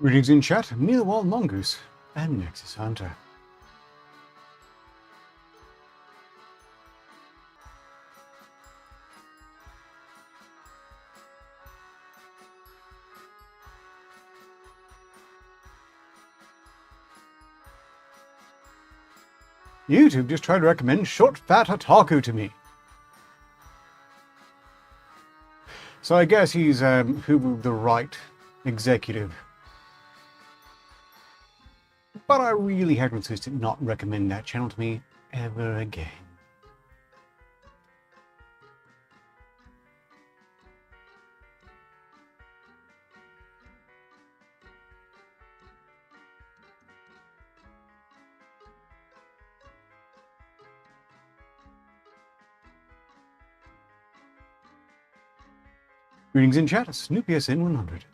Greetings in chat, Meanwhile Mongoose, and Nexus Hunter. YouTube just tried to recommend Short Fat Otaku to me. So I guess he's who the right executive. But I really have to insist not recommend that channel to me ever again. Greetings in chat, SnoopySN 100.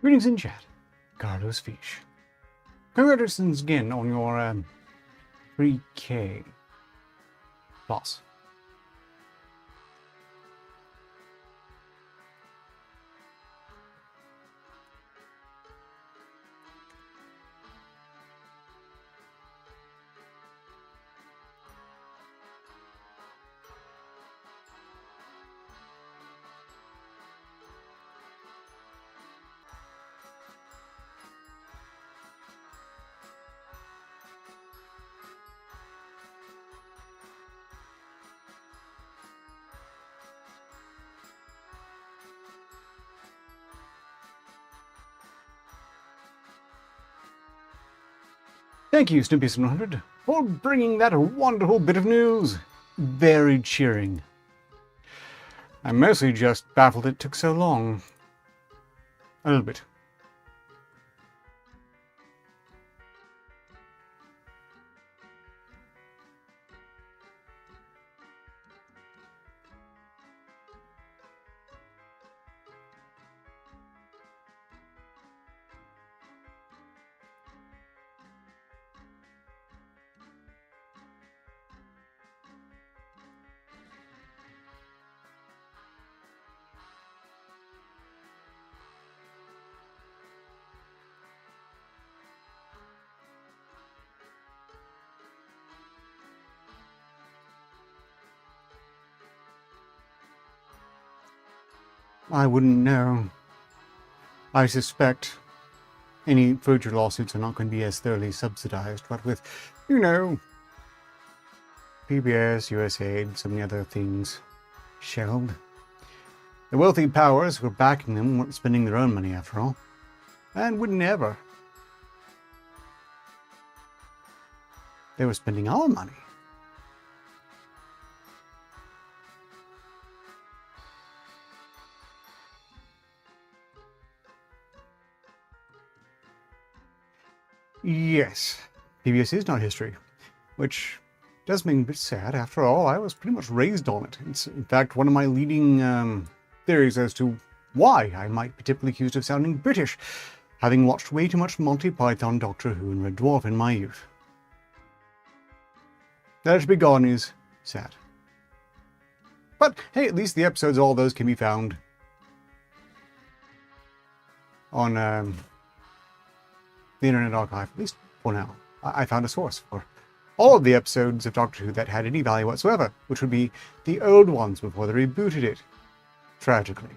Greetings in chat, Carlos Fish. Congratulations again on your 3K plus. Thank you, SnoopySN100, for bringing that wonderful bit of news. Very cheering. I'm mostly just baffled it took so long. A little bit. I wouldn't know. I suspect any future lawsuits are not going to be as thoroughly subsidized, but with, you know, PBS, USAID, so many other things shelved. The wealthy powers who were backing them weren't spending their own money after all, and would never. They were spending our money. Yes, PBS is not history, which does make me a bit sad. After all, I was pretty much raised on it. It's, in fact, one of my leading theories as to why I might be typically accused of sounding British, having watched way too much Monty Python, Doctor Who, and Red Dwarf in my youth. That it should be gone is sad. But hey, at least the episodes of all those can be found on the Internet Archive, at least for now. I found a source for all of the episodes of Doctor Who that had any value whatsoever, which would be the old ones before they rebooted it. Tragically.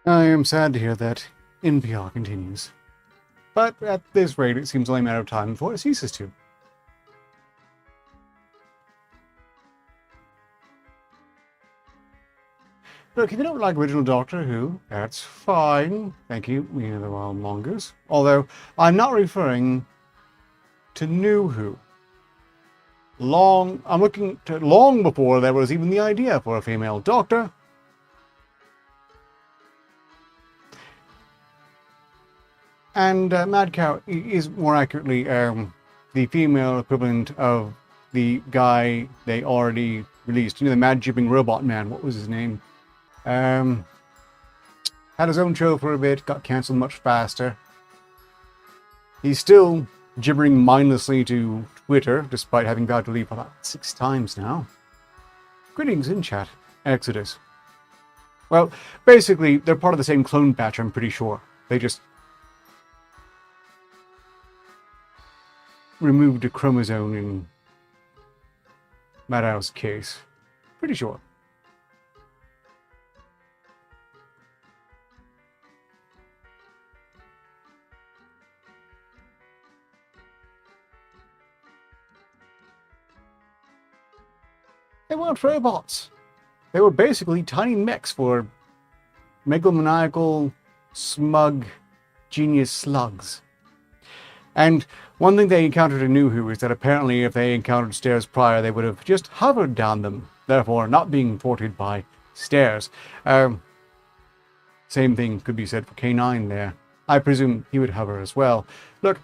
I am sad to hear that NPR continues. But at this rate, it seems only a matter of time before it ceases to. Look, if you don't like original Doctor Who, that's fine. Thank you, we are the Royal Mongers. Although, I'm not referring to New Who. I'm looking to long before there was even the idea for a female Doctor. And Mad Cow is more accurately the female equivalent of the guy they already released. You know, the mad jibbing robot man. What was his name? Had his own show for a bit, got cancelled much faster. He's still gibbering mindlessly to Twitter, despite having vowed to leave about 6 times now. Greetings in chat. Exodus. Well, basically, they're part of the same clone batch, I'm pretty sure. They just removed a chromosome in Madow's case. Pretty sure. They weren't robots. They were basically tiny mechs for megalomaniacal, smug, genius slugs. And one thing they encountered in New Who is that apparently if they encountered stairs prior, they would have just hovered down them, therefore not being thwarted by stairs. Same thing could be said for K9 there. I presume he would hover as well. Look,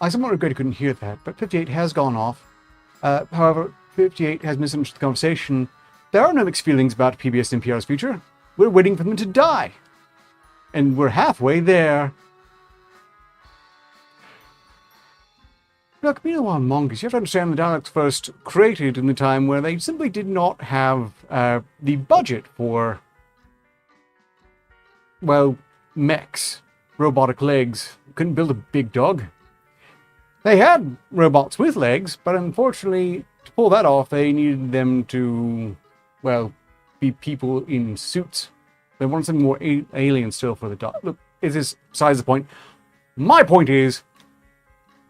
I somewhat regret I couldn't hear that, but 58 has gone off. However, 58 has misunderstood the conversation. There are no mixed feelings about PBS and NPR's future. We're waiting for them to die. And we're halfway there. Look, meanwhile, mongoose, you have to understand the Daleks first created in the time where they simply did not have the budget for, well, mechs, robotic legs. Couldn't build a big dog. They had robots with legs, but unfortunately, to pull that off, they needed them to, well, be people in suits. They wanted something more alien still for the dog. Look, is this besides the point? My point is,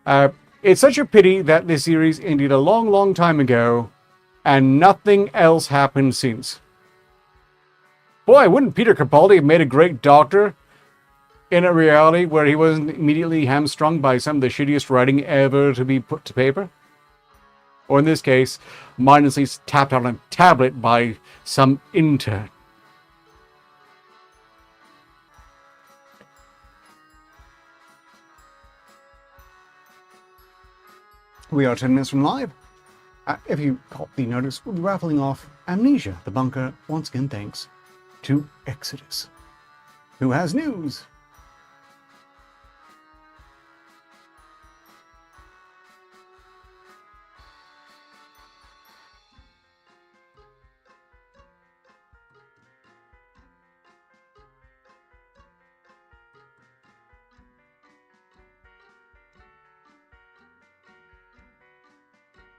it's such a pity that this series ended a long, long time ago, and nothing else happened since. Boy, wouldn't Peter Capaldi have made a great doctor in a reality where he wasn't immediately hamstrung by some of the shittiest writing ever to be put to paper? Or in this case, mindlessly tapped on a tablet by some intern. We are 10 minutes from live. If you caught the notice, we'll be raffling off Amnesia, the bunker, once again thanks to Exodus, who has news.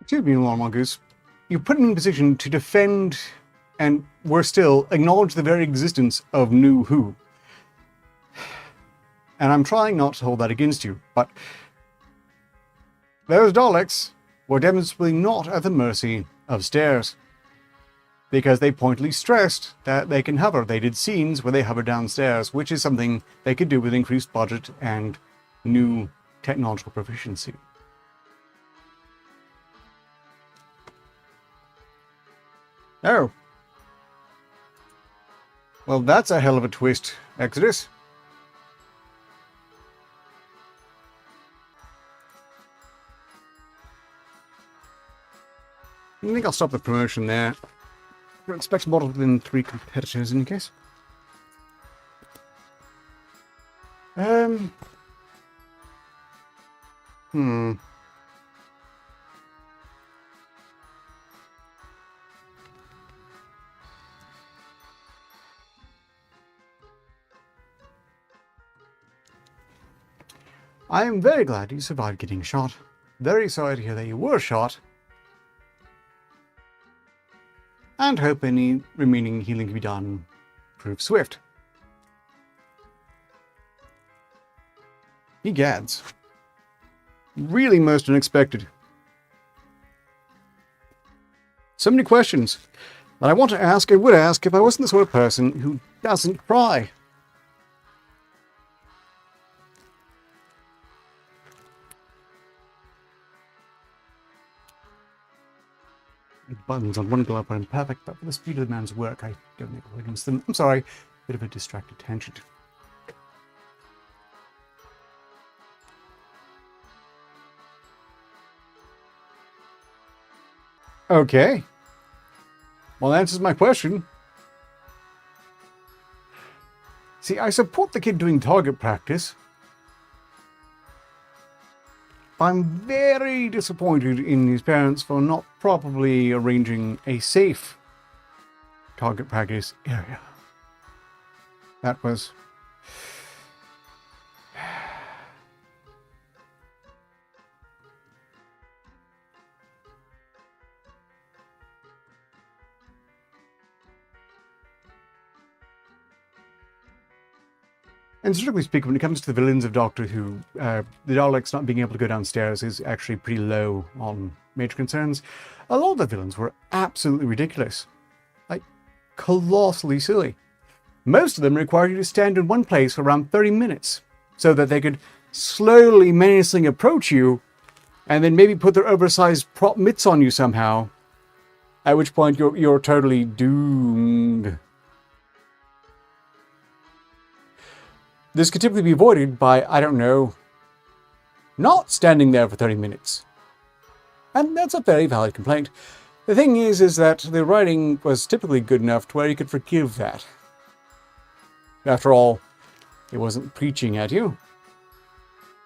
Excuse me, Mongoose. You're put in a position to defend and, worse still, acknowledge the very existence of New Who. And I'm trying not to hold that against you, but those Daleks were demonstrably not at the mercy of stairs, because they pointedly stressed that they can hover. They did scenes where they hover downstairs, which is something they could do with increased budget and new technological proficiency. Oh. Well, that's a hell of a twist, Exodus. I think I'll stop the promotion there. Don't expect more than 3 competitors in case. I am very glad you survived getting shot. Very sorry to hear that you were shot. And hope any remaining healing can be done prove swift. Egads. Really most unexpected. So many questions that I want to ask and would ask if I wasn't the sort of person who doesn't cry. Buttons on one glove are imperfect, but for the speed of the man's work, I don't think I'll against them. I'm sorry, bit of a distracted tangent. Okay. Well, that answers my question. See, I support the kid doing target practice. I'm very disappointed in his parents for not properly arranging a safe target practice area. That was... And strictly speaking, when it comes to the villains of Doctor Who, the Daleks not being able to go downstairs is actually pretty low on major concerns. A lot of the villains were absolutely ridiculous. Like, colossally silly. Most of them required you to stand in one place for around 30 minutes, so that they could slowly, menacingly approach you, and then maybe put their oversized prop mitts on you somehow, at which point you're totally doomed. This could typically be avoided by, I don't know, not standing there for 30 minutes. And that's a very valid complaint. The thing is that the writing was typically good enough to where you could forgive that. After all, it wasn't preaching at you.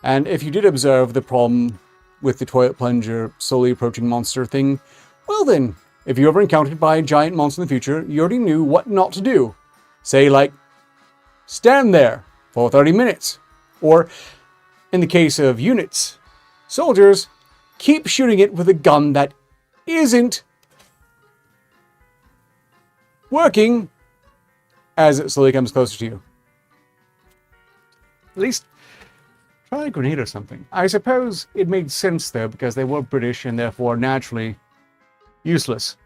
And if you did observe the problem with the toilet plunger slowly approaching monster thing, well then, if you ever encountered by a giant monster in the future, you already knew what not to do. Say, like, stand there for 30 minutes. Or, in the case of units, Soldiers, keep shooting it with a gun that isn't working as it slowly comes closer to you. At least try a grenade or something. I suppose it made sense though, because they were British and therefore naturally useless.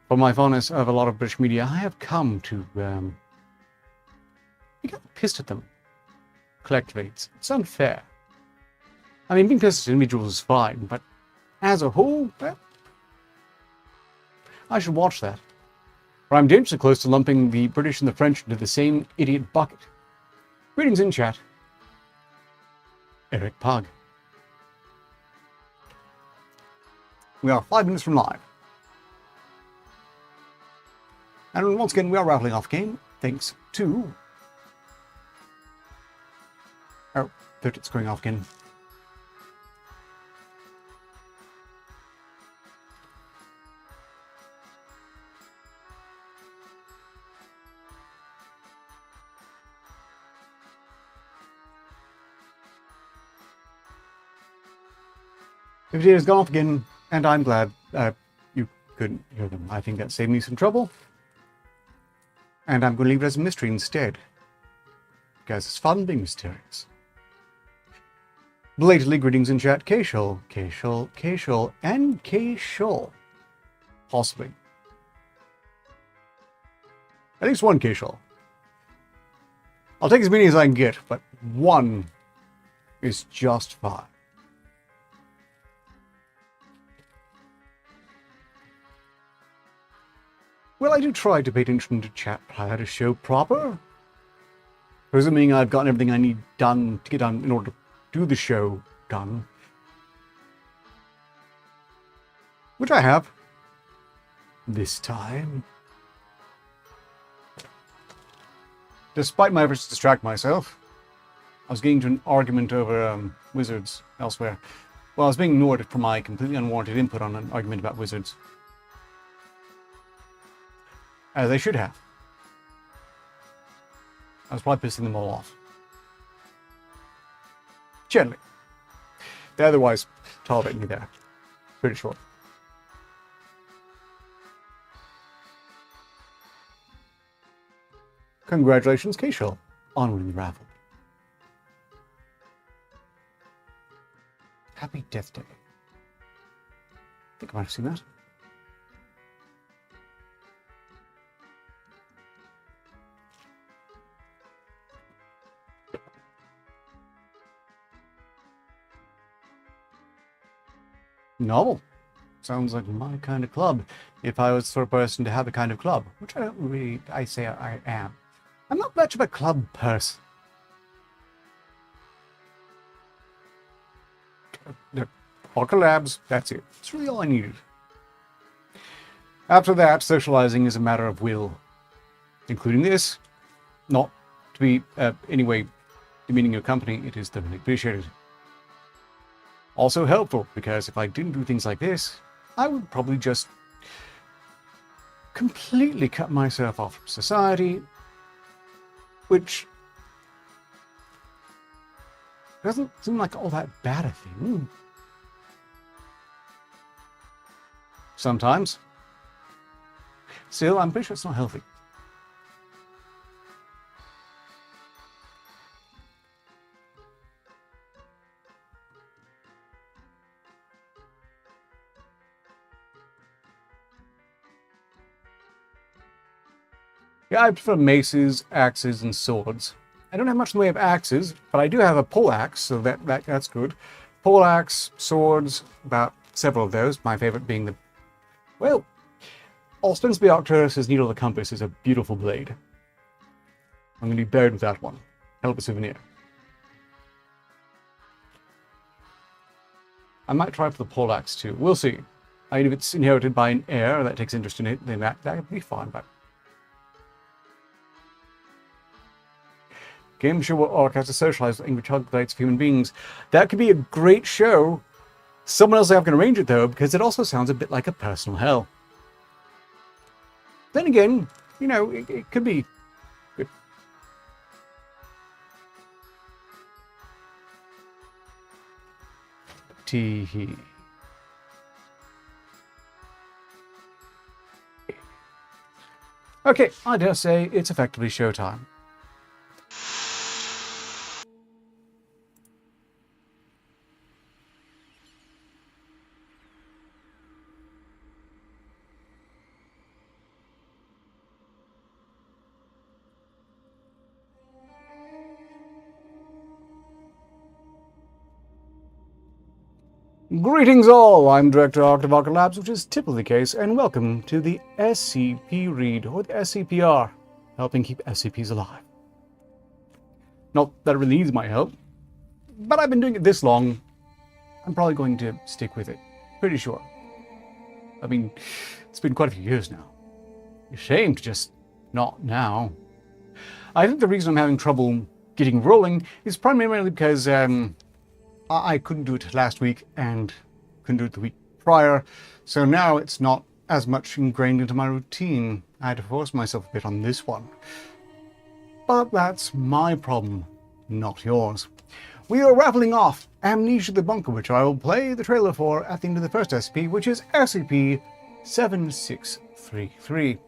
For my fondness of a lot of British media, I have come to be kind of pissed at them collectively. It's unfair. I mean, being pissed at individuals is fine, but as a whole, well, I should watch that. Or I'm dangerously close to lumping the British and the French into the same idiot bucket. Greetings in chat. Eric Pug. We are 5 minutes from live. And once again, we are rattling off game, thanks to... Oh, it's going off again. The video has gone off again, and I'm glad you couldn't hear them. I think that saved me some trouble. And I'm going to leave it as a mystery instead. Because it's fun being mysterious. Belatedly greetings in chat, K-Shul, K-Shul, K-Shul, and K-Shul. Possibly. At least one K-Shul. I'll take as many as I can get, but one is just fine. Well, I do try to pay attention to chat prior to show proper. Presuming I've gotten everything I need done to get done in order to do the show done. Which I have. This time. Despite my efforts to distract myself, I was getting into an argument over wizards elsewhere. Well, I was being ignored for my completely unwarranted input on an argument about wizards. As they should have. I was probably pissing them all off. Gently. They otherwise tolerate me there. Pretty sure. Congratulations, K-Shul, on winning the raffle. Happy Death Day. I think I might have seen that. Novel. Sounds like my kind of club. If I was the sort of person to have a kind of club, which I don't really, I say I am. I'm not much of a club person. All collabs, that's it. It's really all I needed. After that, socializing is a matter of will. Including this. Not to be anyway demeaning your company, it is thoroughly appreciated. Also helpful, because if I didn't do things like this, I would probably just completely cut myself off from society, which doesn't seem like all that bad a thing. Sometimes. Still, I'm pretty sure it's not healthy. Yeah, I prefer maces, axes, and swords. I don't have much in the way of axes, but I do have a pole axe, so that's good. Pole axe, swords, about several of those. My favorite being the... Well, ostensibly Arcturus' Needle of the Compass is a beautiful blade. I'm going to be buried with that one. Hell of a souvenir. I might try for the pole axe too. We'll see. I mean, if it's inherited by an heir that takes interest in it, then that would be fine, but... Game show where Orc has to socialize with angry troglodytes of human beings. That could be a great show. Someone else will have to arrange it though, because it also sounds a bit like a personal hell. Then again, you know, it could be good. Tee-hee. Okay, I dare say it's effectively showtime. Greetings all, I'm Director Arctic Labs, which is typically the case, and welcome to the SCP read, or the SCPR, helping keep SCPs alive. Not that it really needs my help, but I've been doing it this long, I'm probably going to stick with it. Pretty sure. I mean, it's been quite a few years now. Shame to just not now. I think the reason I'm having trouble getting rolling is primarily because, I couldn't do it last week and couldn't do it the week prior, so now it's not as much ingrained into my routine. I had to force myself a bit on this one. But that's my problem, not yours. We are rattling off Amnesia the Bunker, which I will play the trailer for at the end of the first SCP, which is SCP-7633.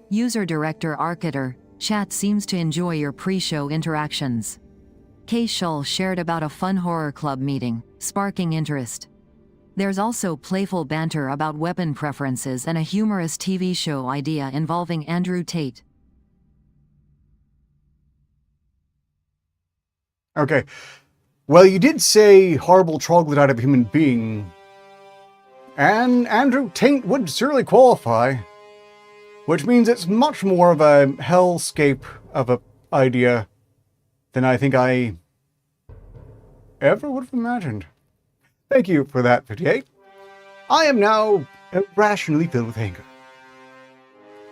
User Director Arcater, chat seems to enjoy your pre-show interactions. K. Shull shared about a fun horror club meeting, sparking interest. There's also playful banter about weapon preferences and a humorous TV show idea involving Andrew Tate. Okay. Well, you did say horrible troglodyte of a human being. And Andrew Tate would surely qualify. Which means it's much more of a hellscape of an idea than I think I ever would have imagined. Thank you for that, 58. I am now irrationally filled with anger.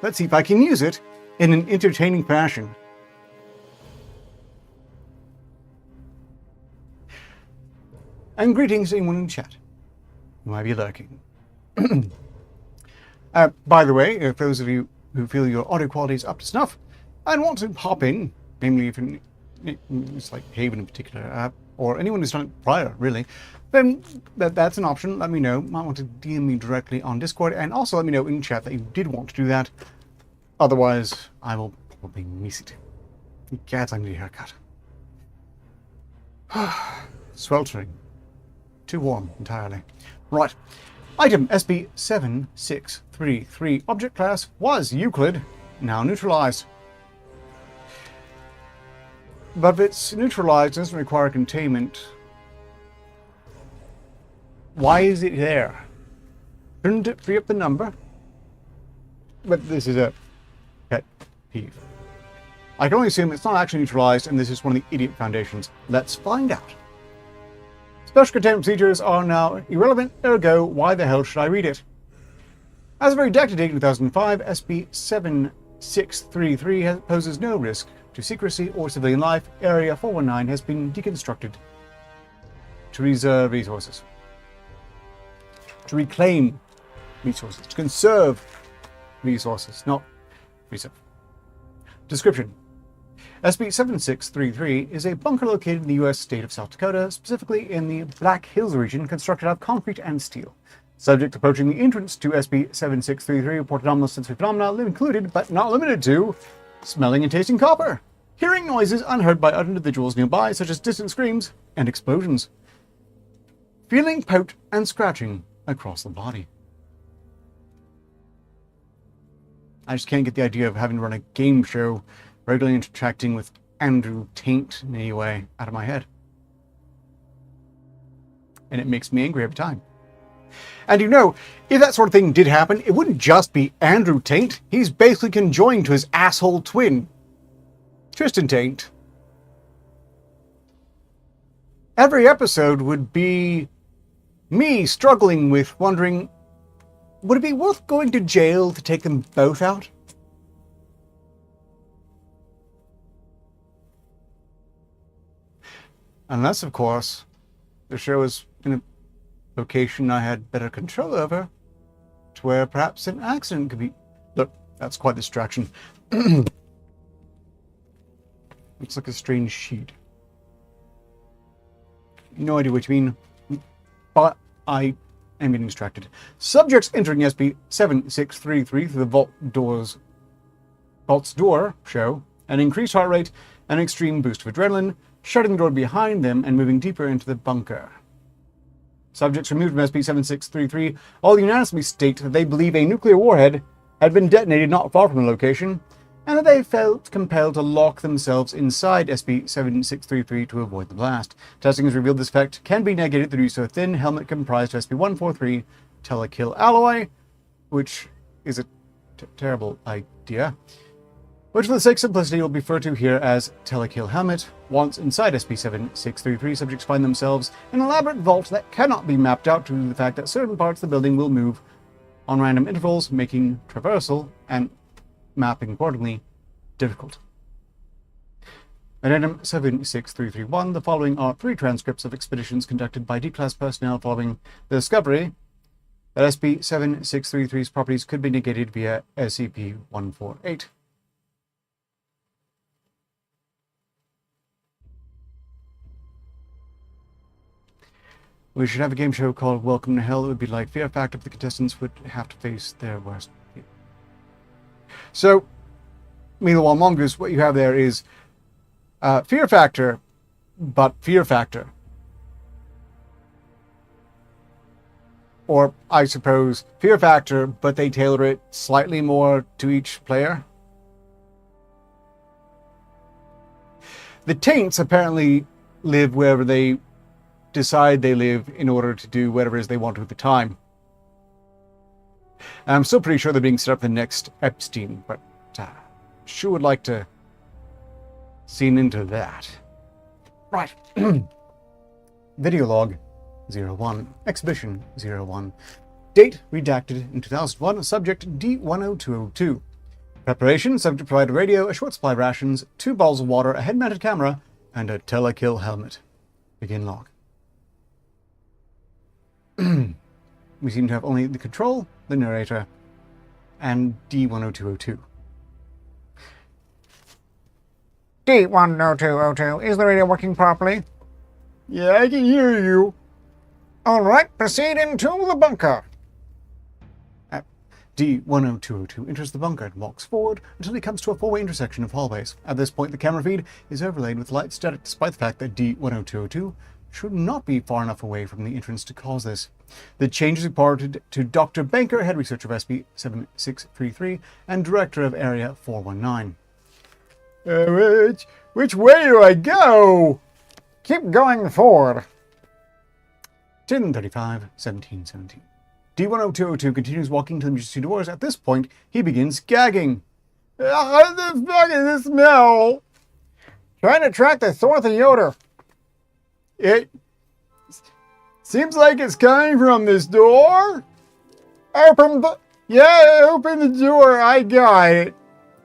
Let's see if I can use it in an entertaining fashion. And greetings to anyone in chat who might be lurking. By the way, if those of you who feel your audio quality is up to snuff and want to hop in, namely if it's like Haven in particular, or anyone who's done it prior, really, then that's an option. Let me know. Might want to DM me directly on Discord, and also let me know in chat that you did want to do that. Otherwise, I will probably miss it. Cats, I need a haircut. Sweltering. Too warm, entirely. Right. Item SB-7633. Object class was Euclid, now neutralized. But if it's neutralized, it doesn't require containment. Why is it there? Shouldn't it free up the number? But this is a pet peeve. I can only assume it's not actually neutralized, and this is one of the idiot foundations. Let's find out. Special containment procedures are now irrelevant, ergo, why the hell should I read it? As of very date 2005, SB-7633 poses no risk to secrecy or civilian life. Area 419 has been deconstructed to reserve resources, to reclaim resources, to conserve resources, not reserve. Description. SB-7633 is a bunker located in the U.S. state of South Dakota, specifically in the Black Hills region, constructed out of concrete and steel. Subjects approaching the entrance to SB-7633 report anomalous sensory phenomena, included, but not limited to, smelling and tasting copper, hearing noises unheard by other individuals nearby, such as distant screams and explosions, feeling pout and scratching across the body. I just can't get the idea of having to run a game show regularly interacting with Andrew Tate in any way out of my head. And it makes me angry every time. And you know, if that sort of thing did happen, it wouldn't just be Andrew Tate. He's basically conjoined to his asshole twin, Tristan Tate. Every episode would be me struggling with wondering, would it be worth going to jail to take them both out? Unless, of course, the show is in a location I had better control over, to where perhaps an accident could be... Look, that's quite a distraction. Looks like a strange sheet. No idea what you mean. But I am getting distracted. Subjects entering SCP-7633 through the vault's door show an increased heart rate, an extreme boost of adrenaline, shutting the door behind them and moving deeper into the bunker. Subjects removed from SCP-7633 all unanimously state that they believe a nuclear warhead had been detonated not far from the location, and that they felt compelled to lock themselves inside SCP-7633 to avoid the blast. Testing has revealed this fact can be negated through use of a thin helmet comprised of SCP-143 telekill alloy, which is a terrible idea, which for the sake of simplicity will be referred to here as telekill helmet. Once inside SCP-7633, subjects find themselves in an elaborate vault that cannot be mapped out due to the fact that certain parts of the building will move on random intervals, making traversal and mapping accordingly difficult. Addendum 76331. The following are 3 transcripts of expeditions conducted by D-Class personnel following the discovery that SCP-7633's properties could be negated via SCP-148. We should have a game show called Welcome to Hell. It would be like Fear Factor if the contestants would have to face their worst. So, meanwhile, Mongoose, what you have there is Fear Factor, but Fear Factor. Or, I suppose, Fear Factor, but they tailor it slightly more to each player. The Taints apparently live wherever they decide they live in order to do whatever it is they want to at the time. I'm still pretty sure they're being set up the next Epstein, but sure would like to see into that. Right. Video log 01. Exhibition 01. Date redacted in 2001. Subject D10202. Preparation. Subject provided radio, a short supply of rations, 2 bottles of water, a head-mounted camera, and a telekill helmet. Begin log. We seem to have only the control, the narrator, and D10202. D10202, is the radio working properly? Yeah, I can hear you. Alright, proceed into the bunker. D10202 enters the bunker and walks forward until he comes to a 4-way intersection of hallways. At this point, the camera feed is overlaid with light static, despite the fact that D10202 should not be far enough away from the entrance to cause this. The change is reported to Dr. Banker, head researcher of SCP-7633 and director of Area 419. Which way do I go? Keep going forward. 10:35, 1717. D10202 continues walking to the emergency doors. At this point, he begins gagging. What the fuck is this smell? Trying to track the source of the odor. It seems like it's coming from this door. Open the door. I got it.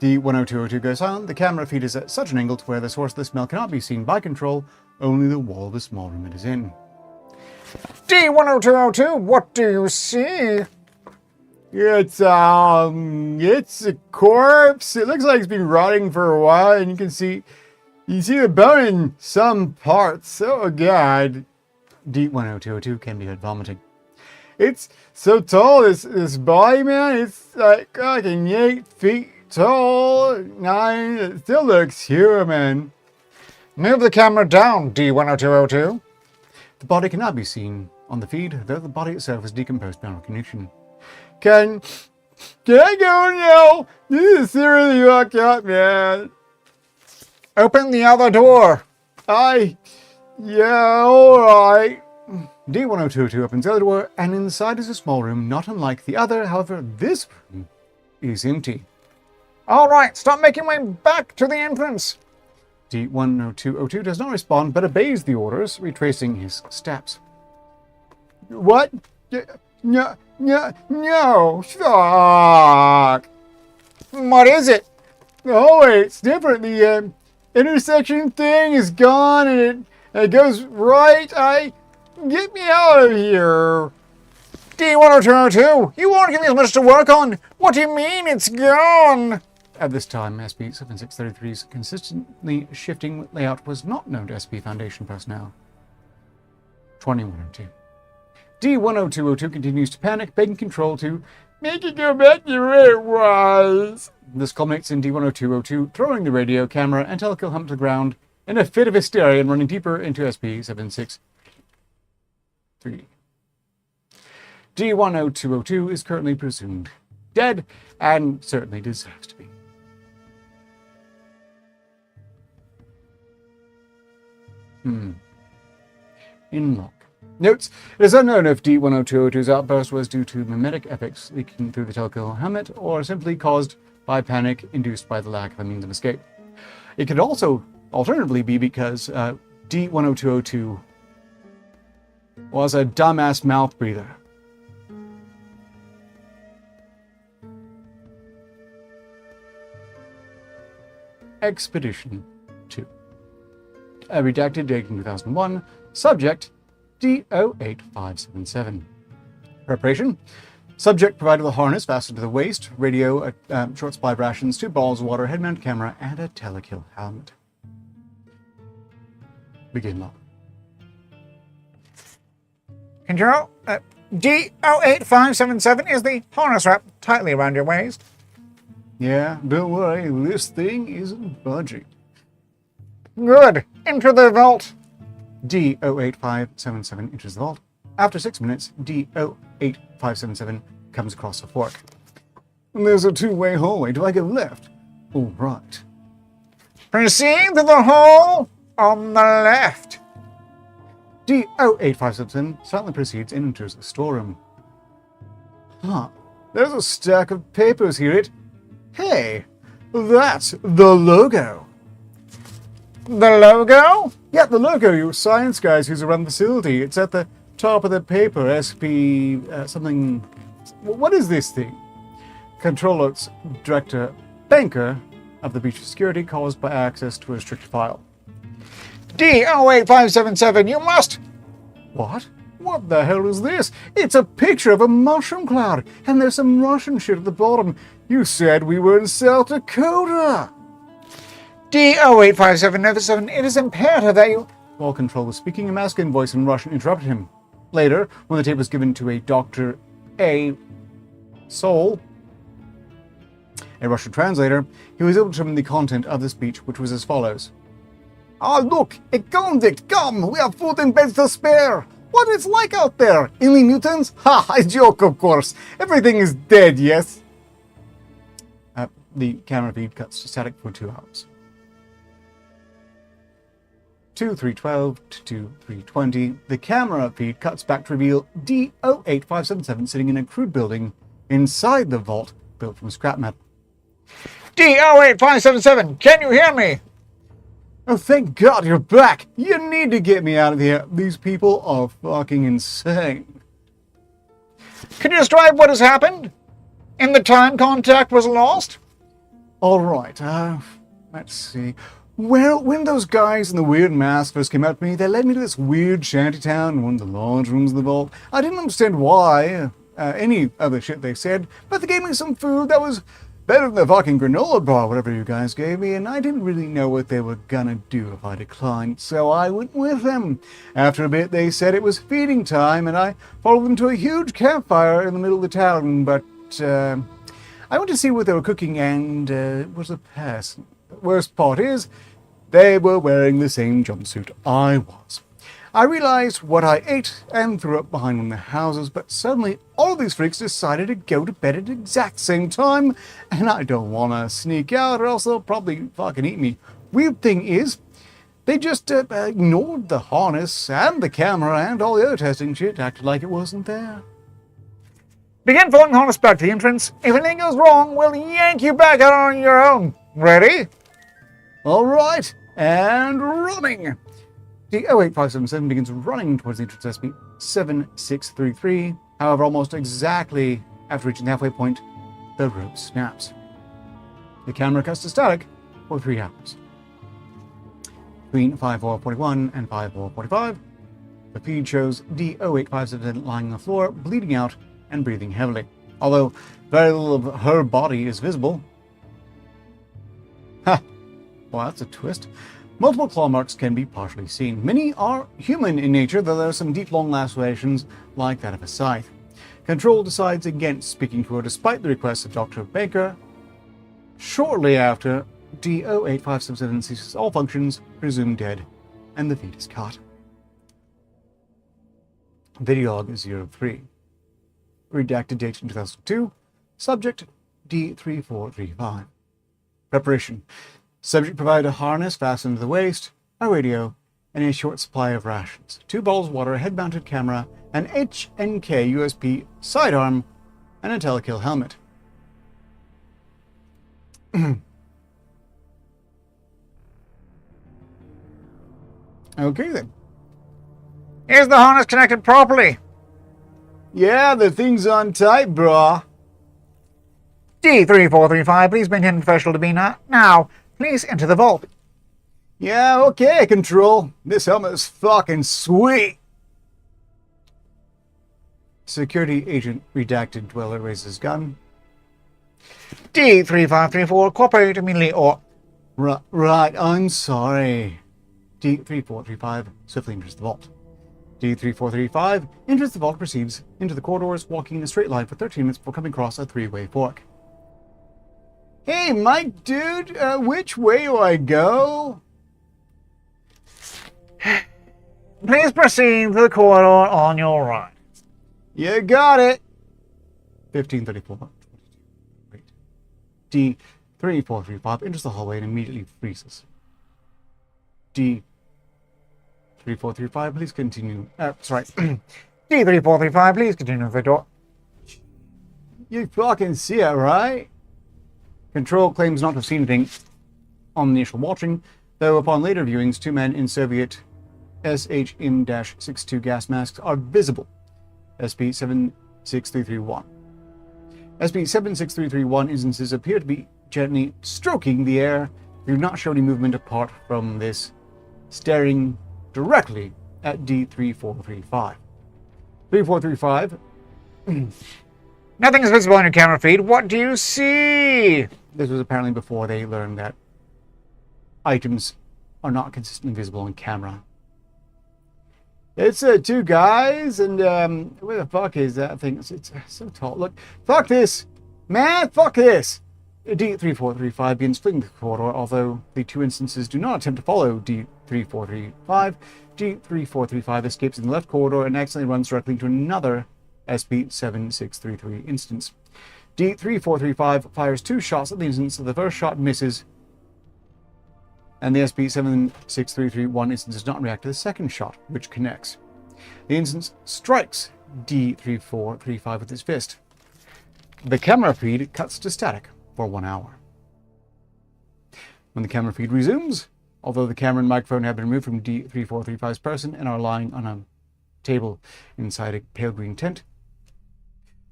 D10202 goes on. The camera feed is at such an angle to where the source of the smell cannot be seen by control, only the wall of the small room it is in. D10202, what do you see? It's a corpse. It looks like it's been rotting for a while, and you can see the bone in some parts. Oh god. D10202 can be heard vomiting. It's so tall, this body, man. It's like fucking 8 feet tall, 9. It still looks human. Move the camera down, D10202. The body cannot be seen on the feed, though the body itself is decomposed beyond recognition. Can I go now? This is seriously fucked up, man. Open the other door. Yeah, alright. D10202 opens the other door, and inside is a small room, not unlike the other. However, this room is empty. Alright, stop making way back to the entrance. D10202 does not respond, but obeys the orders, retracing his steps. What? No, fuck. What is it? Oh, wait, it's different. The intersection thing is gone, and it goes right. Get me out of here. D10202, you won't give me as much to work on. What do you mean it's gone? At this time, SCP-7633's consistently shifting layout was not known to SCP Foundation personnel. 2102. D10202 continues to panic, begging Control to make it go back to where it was. This culminates in D10202 throwing the radio, camera, and telekill helmet to the ground in a fit of hysteria and running deeper into SP763. D10202 is currently presumed dead, and certainly deserves to be. In log. Notes, it is unknown if D10202's outburst was due to mimetic epics leaking through the telekill helmet or simply caused by panic induced by the lack of a means of escape. It could also alternatively be because D10202 was a dumbass mouth breather. Expedition 2. Redacted date in 2001. Subject D08577. Preparation. Subject provided with a harness fastened to the waist, radio, short supply of rations, 2 balls of water, head mount camera, and a telekill helmet. Begin log. Control, D08577 is the harness wrapped tightly around your waist. Yeah, don't worry, this thing isn't budging. Good. Enter the vault. D08577 enters the vault. After 6 minutes, D08577 comes across a fork. There's a 2-way hallway. Do I go left? All right. Proceed to the hall on the left. D08577 silently proceeds and enters the storeroom. Huh. There's a stack of papers here. Hey, that's the logo. The logo? Yeah, the logo, you science guys who's around the facility. It's at the top of the paper, SP something. What is this thing? Controller's Director Banker of the breach of security caused by access to a restricted file. D08577, you must. What? What the hell is this? It's a picture of a mushroom cloud, and there's some Russian shit at the bottom. You said we were in South Dakota. D08577, it is imperative that you... While Control was speaking, a masculine voice in Russian interrupted him. Later, when the tape was given to a Dr. A. Soul, a Russian translator, he was able to determine the content of the speech, which was as follows. Ah, look, a convict, come, we have food and beds to spare. What it's like out there? Any mutants? Ha, I joke, of course. Everything is dead, yes? The camera feed cuts to static for 2 hours. 2312 to 2320, the camera feed cuts back to reveal D08577 sitting in a crude building inside the vault built from scrap metal. D08577, can you hear me? Oh, thank God you're back! You need to get me out of here. These people are fucking insane. Can you describe what has happened? In the time contact was lost? All right, let's see. Well, when those guys in the weird masks first came out to me, they led me to this weird shantytown in one of the large rooms of the vault. I didn't understand why, any other shit they said, but they gave me some food that was better than the fucking granola bar, whatever you guys gave me, and I didn't really know what they were gonna do if I declined, so I went with them. After a bit, they said it was feeding time, and I followed them to a huge campfire in the middle of the town, but, I went to see what they were cooking, and it was a person. The worst part is, they were wearing the same jumpsuit I was. I realized what I ate and threw up behind one of the houses, but suddenly all of these freaks decided to go to bed at the exact same time, and I don't want to sneak out or else they'll probably fucking eat me. Weird thing is, they just ignored the harness and the camera and all the other testing shit, acted like it wasn't there. Begin following the harness back to the entrance. If anything goes wrong, we'll yank you back out on your own. Ready? All right, and running. The 08577 begins running towards the entrance SP7633. However, almost exactly after reaching the halfway point, the rope snaps. The camera cuts to static for 3 hours. Between 5441 and 5445, the feed shows D08577 lying on the floor, bleeding out and breathing heavily. Although very little of her body is visible. Ha! Well, that's a twist. Multiple claw marks can be partially seen. Many are human in nature, though there are some deep, long lacerations like that of a scythe. Control decides against speaking to her despite the request of Dr. Baker. Shortly after, D08577 ceases all functions, presumed dead, and the feed is cut. Video log 03. Redacted date in 2002. Subject D3435. Preparation. Subject provided a harness fastened to the waist, a radio, and a short supply of rations. 2 bottles of water, a head-mounted camera, an HNK USB sidearm, and a telekill helmet. Okay then. Is the harness connected properly? Yeah, the thing's on tight, brah. D3435, please maintain professional demeanor. Now, please enter the vault. Yeah, okay, Control. This helmet is fucking sweet. Security agent redacted dweller raises gun. D3534, cooperate immediately or... Right, I'm sorry. D3435 swiftly enters the vault. D3435 enters the vault, proceeds into the corridors, walking in a straight line for 13 minutes before coming across a 3-way fork. Hey, Mike, dude, which way do I go? Please proceed to the corridor on your right. You got it. 1534. Wait. D3435 enters the hallway and immediately freezes. D3435, please continue. Sorry. D3435, please continue with the door. You fucking see it, right? Control claims not to have seen anything on the initial watching, though upon later viewings, 2 men in Soviet SHM-62 gas masks are visible. SP-76331. SP-76331 instances appear to be gently stroking the air. They do not show any movement apart from this, staring directly at D3435. 3435. Nothing is visible on your camera feed. What do you see? This was apparently before they learned that items are not consistently visible on camera. It's 2 guys, and where the fuck is that thing? It's so tall. Look, fuck this, man, fuck this. D3435 begins fleeing the corridor, although the 2 instances do not attempt to follow D3435. D3435 escapes in the left corridor and accidentally runs directly into another SP-7633 instance. D3435 fires 2 shots at the instance, so the first shot misses, and the SP-76331 instance does not react to the second shot, which connects. The instance strikes D3435 with his fist. The camera feed cuts to static for 1 hour. When the camera feed resumes, although the camera and microphone have been removed from D3435's person and are lying on a table inside a pale green tent,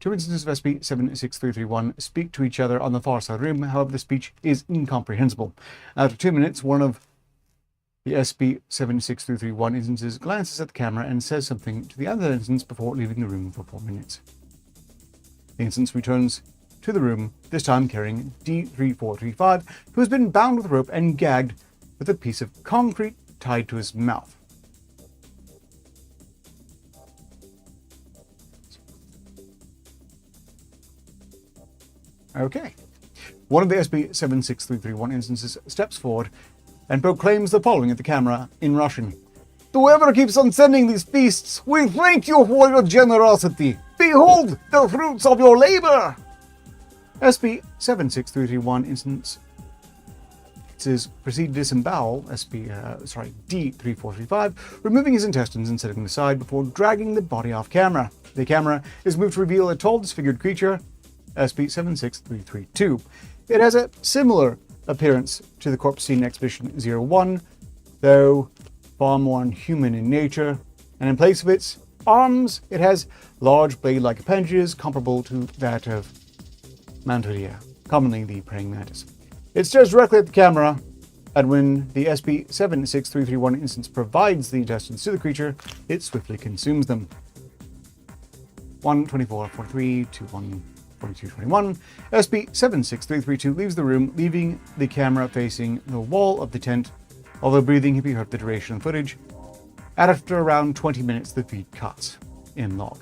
2 instances of SP-76331 speak to each other on the far side of the room. However, the speech is incomprehensible. After 2 minutes, one of the SP-76331 instances glances at the camera and says something to the other instance before leaving the room for 4 minutes. The instance returns to the room, this time carrying D3435, who has been bound with rope and gagged with a piece of concrete tied to his mouth. Okay. One of the SP-76331 instances steps forward and proclaims the following at the camera in Russian. Whoever keeps on sending these feasts, we thank you for your generosity. Behold the fruits of your labor. SP-76331 instances proceed to disembowel D3435, removing his intestines and setting them aside before dragging the body off camera. The camera is moved to reveal a tall, disfigured creature, SP-76332. It has a similar appearance to the corpse seen in Expedition 01, though far more unhuman in nature, and in place of its arms, it has large blade-like appendages comparable to that of Mantodia, commonly the praying mantis. It stares directly at the camera, and when the SP-76331 instance provides the intestines to the creature, it swiftly consumes them. 124, 43, 21, 4221, SCP-76332 leaves the room, leaving the camera facing the wall of the tent. Although breathing can be heard the duration of footage. After around 20 minutes, the feed cuts. In log.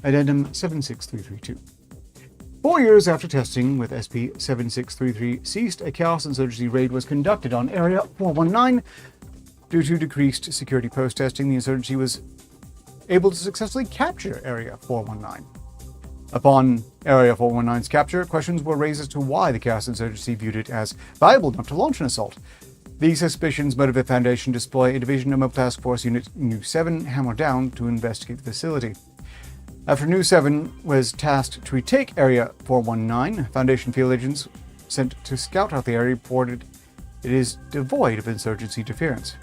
Addendum 76332. 4 years after testing with SCP-7633 ceased, a Chaos Insurgency raid was conducted on Area 419. Due to decreased security post-testing, the Insurgency was able to successfully capture Area 419. Upon Area 419's capture, questions were raised as to why the Chaos Insurgency viewed it as valuable enough to launch an assault. These suspicions motivate Foundation to deploy a Division of Task Force Unit Nu 7 Hammer Down to investigate the facility. After Nu 7 was tasked to retake Area 419, Foundation field agents sent to scout out the area reported it is devoid of insurgency interference.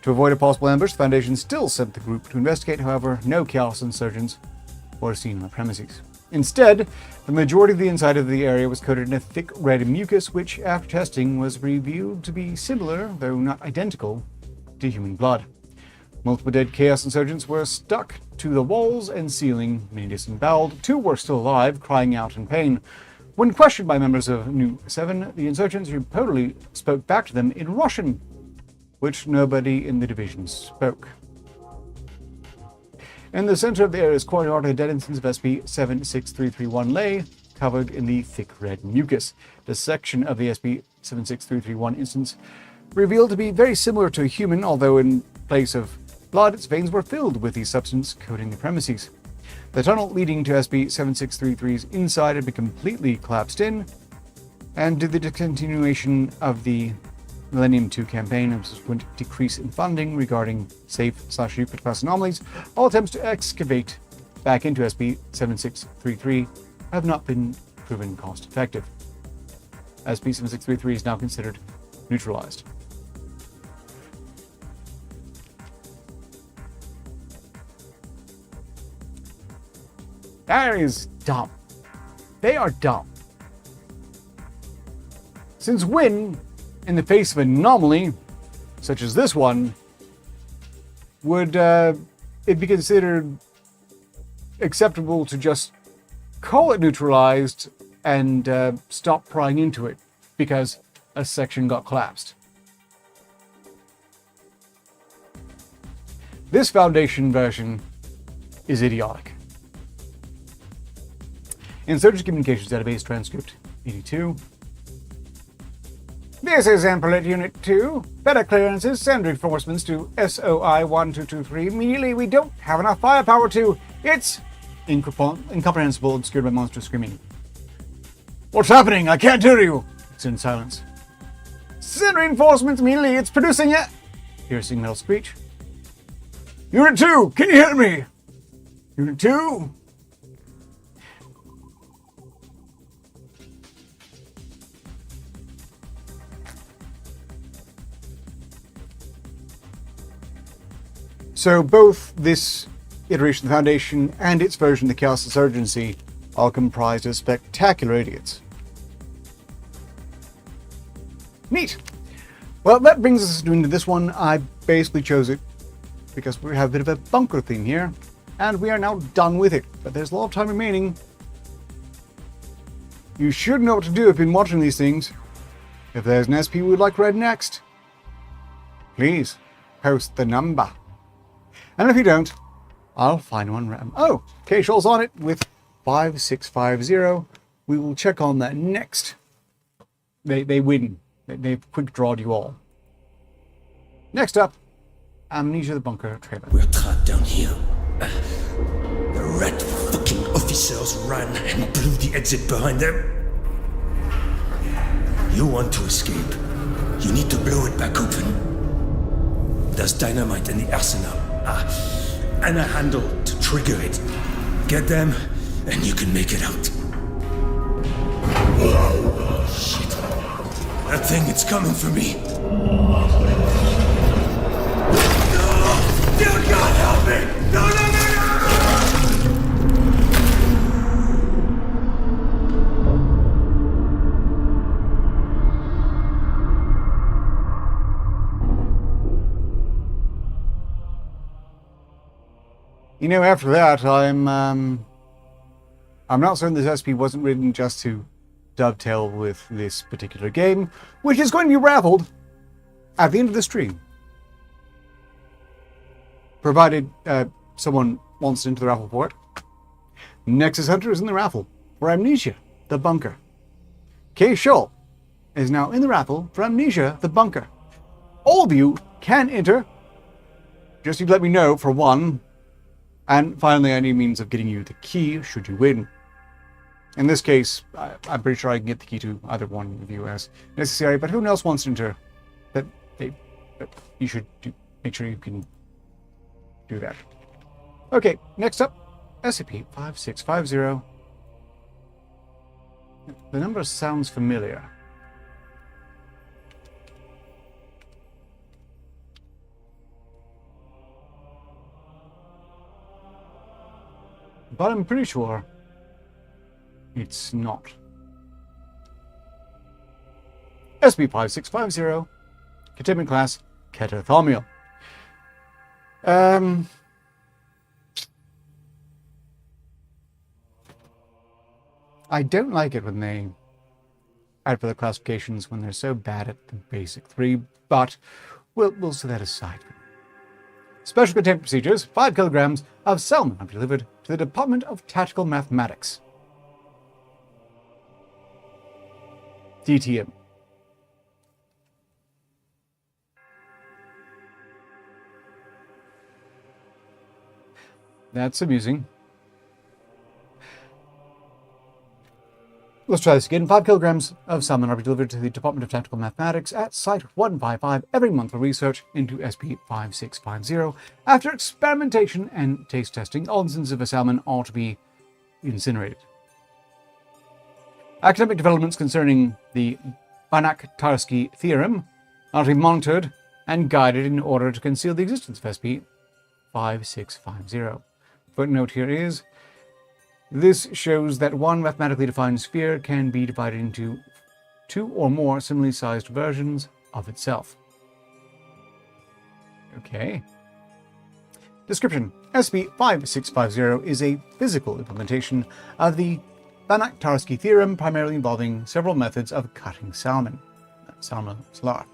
To avoid a possible ambush, the Foundation still sent the group to investigate. However, no Chaos insurgents were seen on the premises. Instead, the majority of the inside of the area was coated in a thick red mucus, which, after testing, was revealed to be similar, though not identical, to human blood. Multiple dead Chaos insurgents were stuck to the walls and ceiling, many disemboweled. 2 were still alive, crying out in pain. When questioned by members of Nu 7, the insurgents reportedly spoke back to them in Russian, which nobody in the division spoke. In the center of the area's courtyard, a dead instance of SCP-76331 lay, covered in the thick red mucus. The section of the SCP-76331 instance revealed to be very similar to a human, although in place of blood, its veins were filled with the substance coating the premises. The tunnel leading to SCP-7633's inside had been completely collapsed in, and due to the discontinuation of the Millennium 2 campaign and subsequent decrease in funding regarding safe/secret class anomalies, all attempts to excavate back into SCP-7633 have not been proven cost effective. SCP-7633 is now considered neutralized. That is dumb. They are dumb. Since when, in the face of an anomaly, such as this one, would it be considered acceptable to just call it neutralized and stop prying into it because a section got collapsed? This Foundation version is idiotic. Insurgent Communications Database Transcript 82. This is Emperor Unit 2. Better clearances, send reinforcements to SOI 1223. Immediately, we don't have enough firepower to... It's incomprehensible, obscured by monster screaming. What's happening? I can't hear you. It's in silence. Send reinforcements immediately. It's producing a... Piercing metal screech. Unit 2, can you hear me? Unit 2? So both this iteration of the Foundation and its version of the Chaos Insurgency are comprised of spectacular idiots. Neat. Well, that brings us into this one. I basically chose it because we have a bit of a bunker theme here, and we are now done with it. But there's a lot of time remaining. You should know what to do if you've been watching these things. If there's an SP we would like read next, please post the number. And if you don't, I'll find one random. Oh, K-Shoal's on it with 5650. We will check on that next. They win. They've quick drawed you all. Next up, Amnesia the Bunker trailer. We're trapped down here. The rat fucking officers ran and blew the exit behind them. You want to escape. You need to blow it back open. There's dynamite in the arsenal. And a handle to trigger it. Get them, and you can make it out. Shit. That thing, it's coming for me. No! Dear God, help me! No, no, no, no! You know, after that, I'm not certain this SP wasn't written just to dovetail with this particular game, which is going to be raffled at the end of the stream. Provided someone wants to enter the raffle for it. Nexus Hunter is in the raffle for Amnesia, the Bunker. K. Shull is now in the raffle for Amnesia, the Bunker. All of you can enter. Just need to let me know for one. And finally, I need means of getting you the key should you win. In this case, I'm pretty sure I can get the key to either one of you as necessary, but who else wants to enter? But you should make sure you can do that. Okay, next up, SCP-5650. The number sounds familiar. But I'm pretty sure it's not. SCP-5650, Containment Class, Catathomial. I don't like it when they add for the classifications when they're so bad at the basic three, but we'll set that aside. Special containment procedures: 5 kilograms of salmon are delivered to the Department of Tactical Mathematics. DTM. That's amusing. Let's try this again. 5 kilograms of salmon are delivered to the Department of Tactical Mathematics at Site 155 every month for research into SCP-5650. After experimentation and taste testing, all instances of a salmon are to be incinerated. Academic developments concerning the Banach-Tarski theorem are to be monitored and guided in order to conceal the existence of SCP-5650. Footnote here is, this shows that one mathematically defined sphere can be divided into 2 or more similarly sized versions of itself. Okay. Description: SCP-5650 is a physical implementation of the Banach-Tarski theorem, primarily involving several methods of cutting salmon. Salmon salar.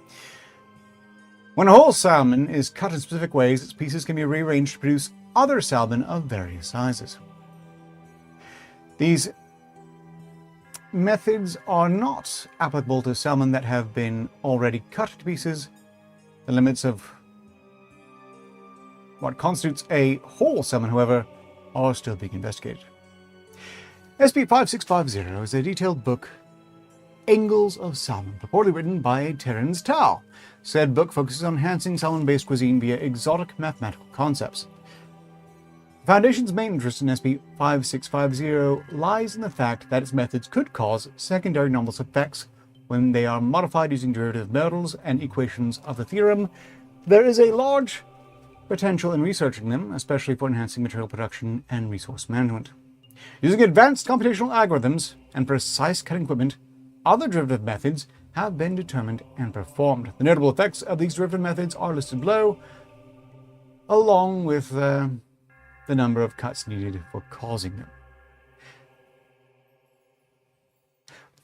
When a whole salmon is cut in specific ways, its pieces can be rearranged to produce other salmon of various sizes. These methods are not applicable to salmon that have been already cut to pieces. The limits of what constitutes a whole salmon, however, are still being investigated. SCP-5650 is a detailed book, Angles of Salmon, purportedly written by Terence Tao. Said book focuses on enhancing salmon-based cuisine via exotic mathematical concepts. The Foundation's main interest in SCP-5650 lies in the fact that its methods could cause secondary anomalous effects when they are modified using derivative models and equations of the theorem. There is a large potential in researching them, especially for enhancing material production and resource management. Using advanced computational algorithms and precise cutting equipment, other derivative methods have been determined and performed. The notable effects of these derivative methods are listed below, along with the number of cuts needed for causing them.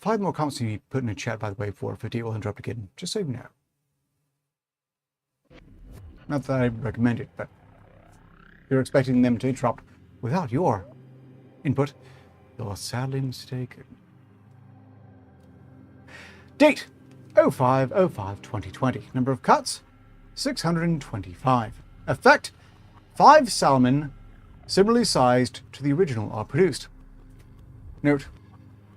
5 more comments need to be put in the chat, by the way, for 58 will interrupt again, just so you know. Not that I recommend it, but if you're expecting them to interrupt without your input, you're sadly mistaken. Date: 05/05/2020. Number of cuts: 625. Effect: 5 salmon similarly sized to the original are produced. Note: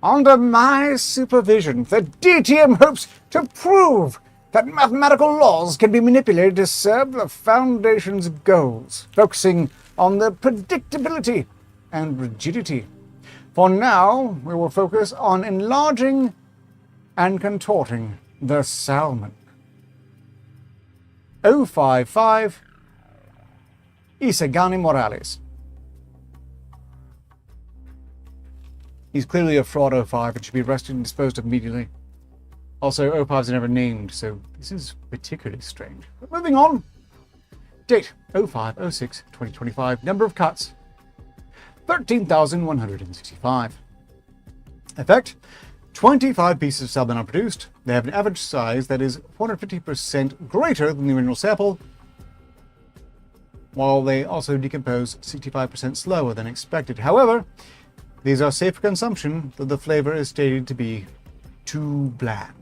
under my supervision, the DTM hopes to prove that mathematical laws can be manipulated to serve the Foundation's goals, focusing on the predictability and rigidity. For now, we will focus on enlarging and contorting the salmon. 055 Isagani Morales. He's clearly a fraud 05 and should be arrested and disposed of immediately. Also, 05's never named, so this is particularly strange. But moving on. Date 05/06/2025. Number of cuts 13,165. Effect 25 pieces of salmon are produced. They have an average size that is 450% greater than the original sample, while they also decompose 65% slower than expected. However, these are safe for consumption, though the flavor is stated to be too bland.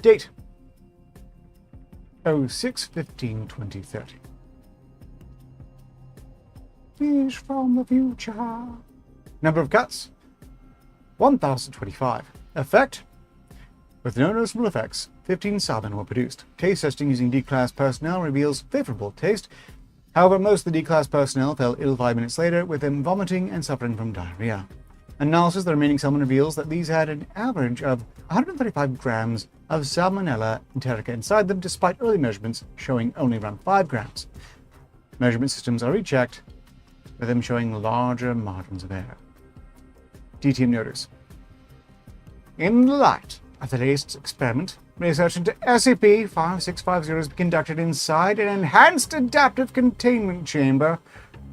Date 06/15/2030. Fish from the future. Number of cuts 1,025. Effect with no noticeable effects, 15 salmon were produced. Taste testing using D-class personnel reveals favorable taste. However, most of the D-class personnel fell ill 5 minutes later, with them vomiting and suffering from diarrhea. Analysis of the remaining salmon reveals that these had an average of 135 grams of Salmonella enterica inside them, despite early measurements showing only around 5 grams. Measurement systems are rechecked, with them showing larger margins of error. DTM notice. In the light of the latest experiment, research into SCP-5650 has been conducted inside an enhanced adaptive containment chamber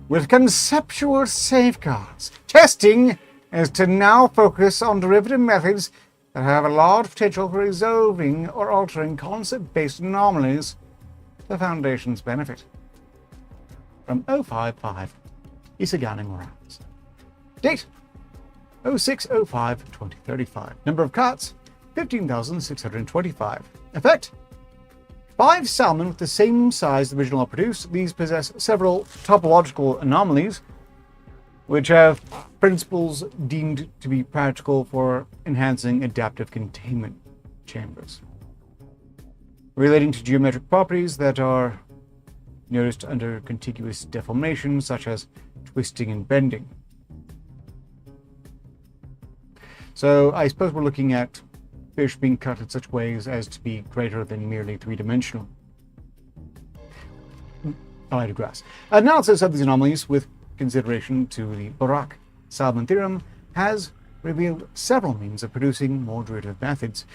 with conceptual safeguards. Testing is to now focus on derivative methods that have a large potential for resolving or altering concept-based anomalies for the Foundation's benefit. From 055 Isagani Morales. Date 06/05/2035. Number of cuts 15,625. Effect 5 salmon with the same size the original are produced. These possess several topological anomalies, which have principles deemed to be practical for enhancing adaptive containment chambers, relating to geometric properties that are noticed under contiguous deformation, such as twisting and bending. So I suppose we're looking at fish being cut in such ways as to be greater than merely three-dimensional. I digress. Analysis of these anomalies with consideration to the Barak-Salmon theorem has revealed several means of producing more derivative methods.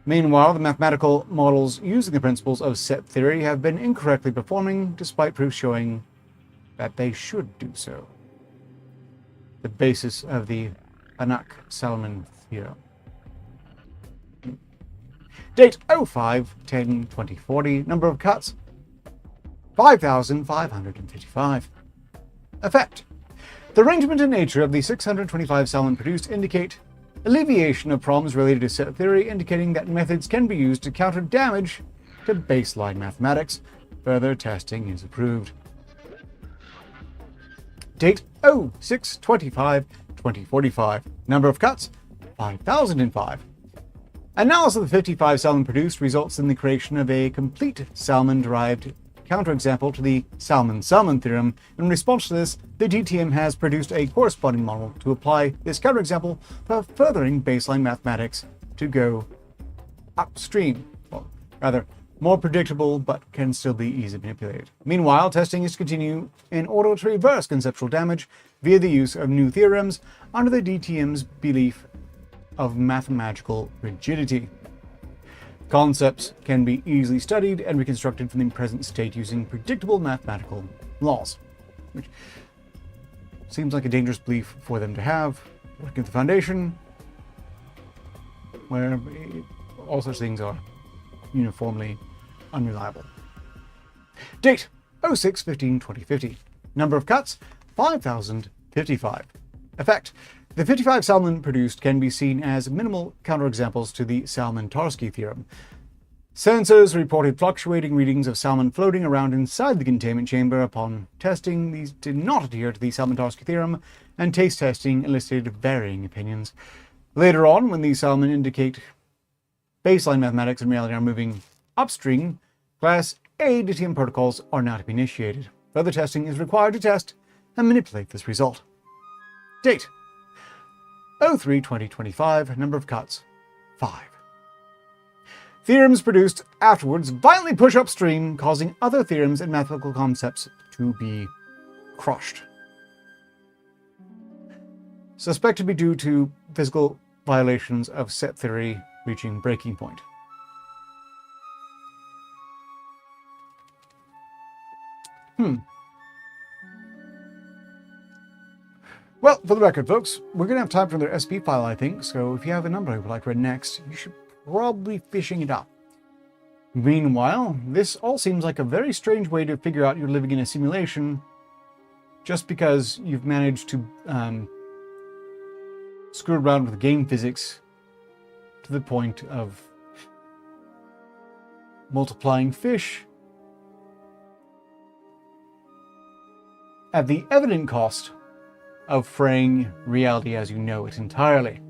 Meanwhile, the mathematical models using the principles of set theory have been incorrectly performing, despite proof showing that they should do so. The basis of the Barak-Salmon theorem. Date 05/10/2040. Number of cuts 5,555. Effect. The arrangement and nature of the 625 salmon produced indicate alleviation of problems related to set theory, indicating that methods can be used to counter damage to baseline mathematics. Further testing is approved. Date 06/25/2045. Number of cuts 5,005. Analysis of the 55 salmon produced results in the creation of a complete salmon-derived counterexample to the Salmon-Salmon theorem. In response to this, the DTM has produced a corresponding model to apply this counterexample for furthering baseline mathematics to go upstream. Well, rather, more predictable, but can still be easily manipulated. Meanwhile, testing is to continue in order to reverse conceptual damage via the use of new theorems under the DTM's belief of mathematical rigidity. Concepts can be easily studied and reconstructed from the present state using predictable mathematical laws, which seems like a dangerous belief for them to have, working at the Foundation, where all such things are uniformly unreliable. Date 06/15/2050. Number of cuts 5,055. Effect. The 55 salmon produced can be seen as minimal counterexamples to the Salmon-Tarski theorem. Sensors reported fluctuating readings of salmon floating around inside the containment chamber. Upon testing, these did not adhere to the Salmon-Tarski theorem, and taste testing elicited varying opinions. Later on, when these salmon indicate baseline mathematics and reality are moving upstream, Class A DTM protocols are now to be initiated. Further testing is required to test and manipulate this result. Date 03/2025. Number of cuts 5. Theorems produced afterwards violently push upstream, causing other theorems and mathematical concepts to be crushed. Suspected to be due to physical violations of set theory reaching breaking point. Well, for the record, folks, we're going to have time for another SP file, I think, so if you have a number you would like read next, you should probably fishing it up. Meanwhile, this all seems like a very strange way to figure out you're living in a simulation just because you've managed to screw around with game physics to the point of multiplying fish at the evident cost of fraying reality as you know it entirely.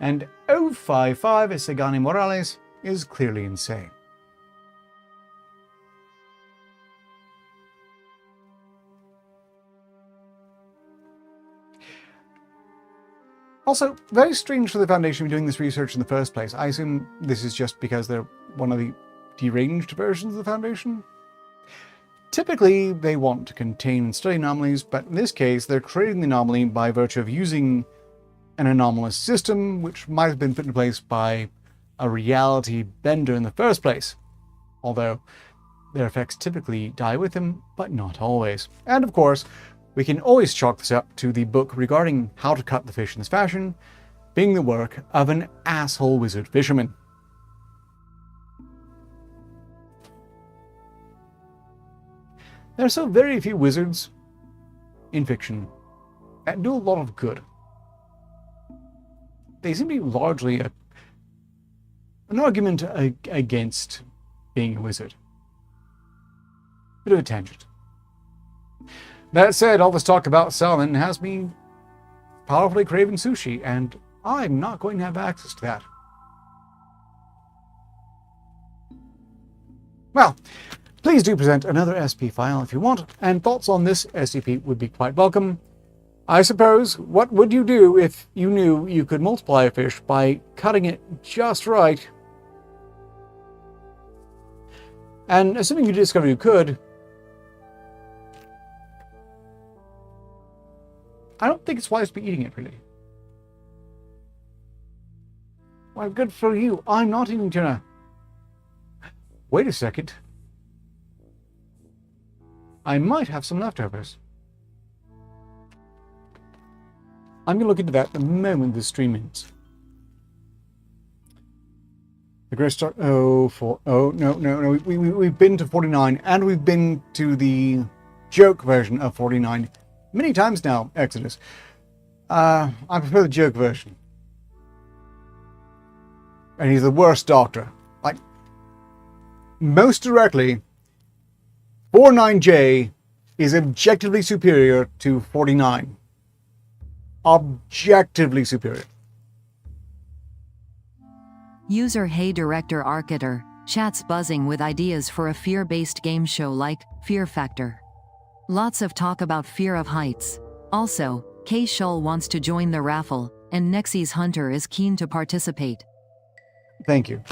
And 055 Segani Morales is clearly insane. Also, very strange for the Foundation to be doing this research in the first place. I assume this is just because they're one of the deranged versions of the Foundation. Typically, they want to contain and study anomalies, but in this case, they're creating the anomaly by virtue of using an anomalous system, which might have been put in place by a reality bender in the first place. Although, their effects typically die with them, but not always. And of course, we can always chalk this up to the book regarding how to cut the fish in this fashion, being the work of an asshole wizard fisherman. There are so very few wizards in fiction that do a lot of good. They seem to be largely an argument against being a wizard. Bit of a tangent. That said, all this talk about salmon has me powerfully craving sushi, and I'm not going to have access to that. Well, please do present another SP file if you want, and thoughts on this SCP would be quite welcome. I suppose, what would you do if you knew you could multiply a fish by cutting it just right? And assuming you discovered you could, I don't think it's wise to be eating it, really. Well, good for you. I'm not eating tuna. Wait a second. I might have some leftovers. I'm going to look into that the moment this stream ends. The Great Star... Oh, no. We've been to 49, and we've been to the joke version of 49 many times now, Exodus. I prefer the joke version. And he's the worst doctor. Like, most directly, 49J is objectively superior to 49. Objectively superior. User Hey Director Arcater, chat's buzzing with ideas for a fear-based game show like Fear Factor. Lots of talk about fear of heights. Also, K. Shull wants to join the raffle, and Nexy's Hunter is keen to participate. Thank you.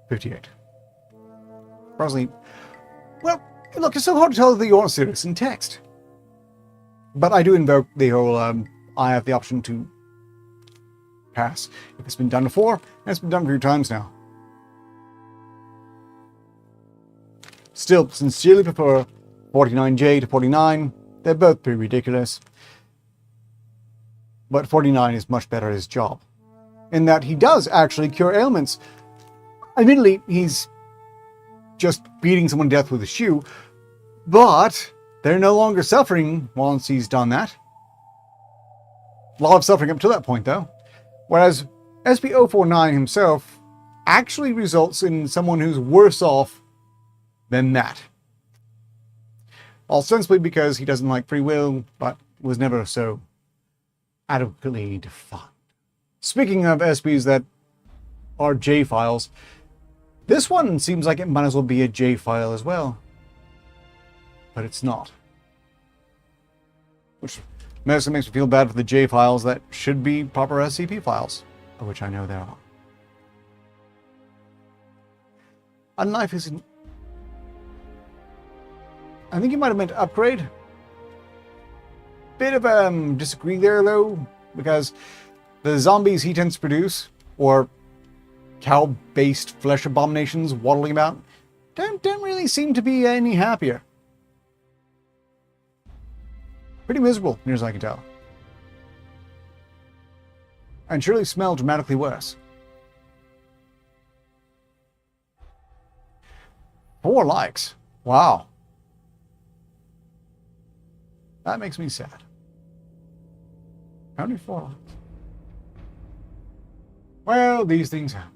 58. Rosalie, well, look, it's so hard to tell that you aren't serious in text. But I do invoke the whole, I have the option to pass. If it's been done before, and it's been done a few times now. Still, sincerely prefer 49J to 49. They're both pretty ridiculous. But 49 is much better at his job. In that he does actually cure ailments. Admittedly, he's just beating someone to death with a shoe, but they're no longer suffering once he's done that. A lot of suffering up to that point, though. Whereas SB-049 himself actually results in someone who's worse off than that. Ostensibly because he doesn't like free will, but was never so adequately defined. Speaking of SPs that are J files, this one seems like it might as well be a J file as well. But it's not. Which mostly makes me feel bad for the J files that should be proper SCP files, of which I know there are. Unlife isn't... I think you might have meant upgrade. Bit of disagree there though, because the zombies he tends to produce, or cow-based flesh abominations waddling about don't really seem to be any happier. Pretty miserable, near as I can tell. And surely smell dramatically worse. 4 likes. Wow. That makes me sad. Only 4 likes. Well, these things happen.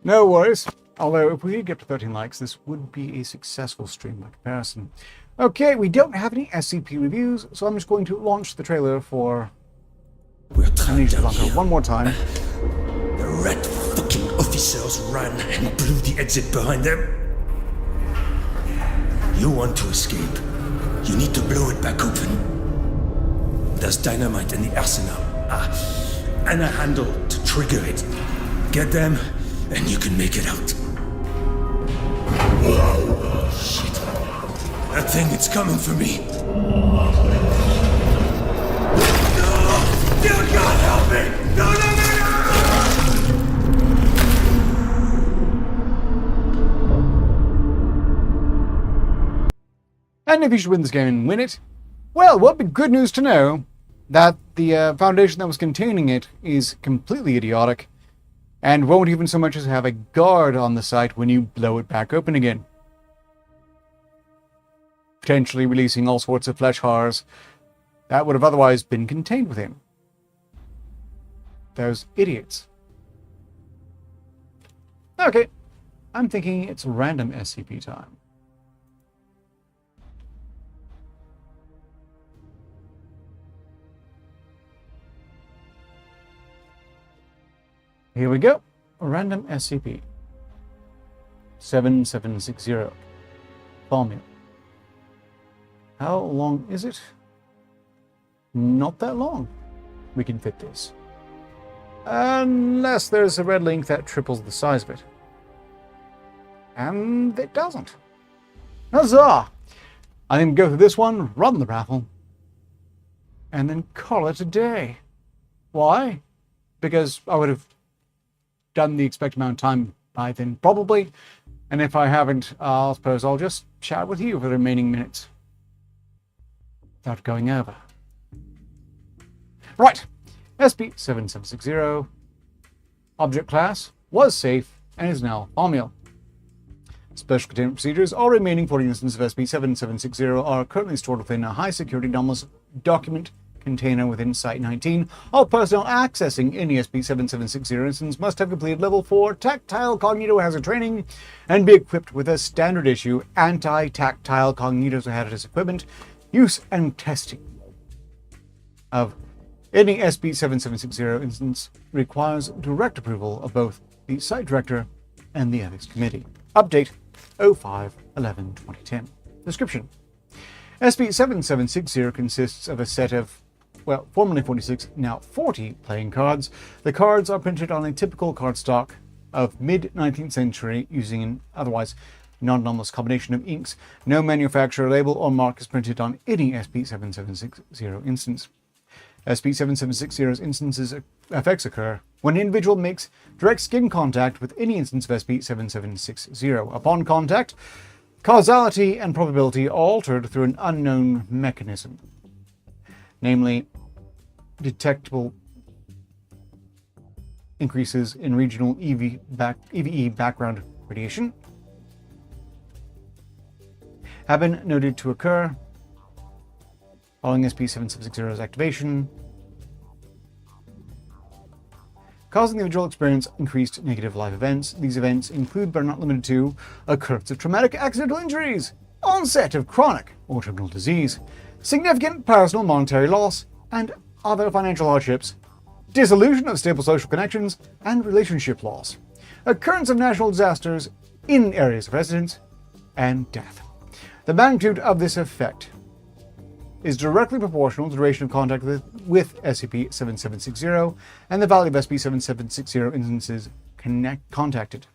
No worries. Although, if we get to 13 likes, this would be a successful stream by comparison. Okay, we don't have any SCP reviews, so I'm just going to launch the trailer for We're trapped down here. one more time. The rat fucking officers ran and blew the exit behind them. You want to escape. You need to blow it back open. There's dynamite in the arsenal. And a handle to trigger it. Get them, and you can make it out. Shit. That thing, it's coming for me. No! Dear God, help me! No, no, no, no! And if you should win this game and win it, well, it would be good news to know that the foundation that was containing it is completely idiotic and won't even so much as have a guard on the site when you blow it back open again. Potentially releasing all sorts of flesh horrors that would have otherwise been contained within. Those idiots. Okay, I'm thinking it's random SCP time. Here we go. Random SCP. 7760. Formula. How long is it? Not that long. We can fit this. Unless there's a red link that triples the size of it. And it doesn't. Huzzah! I'm going to go through this one, run the raffle, and then call it a day. Why? Because I would have done the expected amount of time by then, probably. And if I haven't, I suppose I'll just chat with you for the remaining minutes. Without going over. Right. SCP-7760. Object class was safe and is now Awhile. Special containment procedures. All remaining 40 instances of SCP-7760 are currently stored within a high-security anomalous document container within Site-19. All personnel accessing any SCP-7760 instance must have completed Level 4 Tactile Cognitohazard training and be equipped with a standard-issue anti-tactile cognitohazardous equipment. Use and testing of any SCP-7760 instance requires direct approval of both the Site Director and the Ethics Committee. Update 05/11/2010. Description: SCP-7760 consists of a set of, well, formerly 46, now 40 playing cards. The cards are printed on a typical cardstock of mid-19th century using an otherwise non-anomalous combination of inks. No manufacturer label or mark is printed on any SCP-7760 instance. SCP-7760's instances effects occur when an individual makes direct skin contact with any instance of SCP-7760. Upon contact, causality and probability are altered through an unknown mechanism, namely detectable increases in regional EVE background radiation have been noted to occur following SCP-7760's activation, causing the individual to experience increased negative life events. These events include, but are not limited to, occurrence of traumatic accidental injuries, onset of chronic or terminal disease, significant personal monetary loss, and other financial hardships, dissolution of stable social connections, and relationship loss, occurrence of natural disasters in areas of residence, and death. The magnitude of this effect is directly proportional to the duration of contact with SCP-7760 and the value of SCP-7760 instances contacted.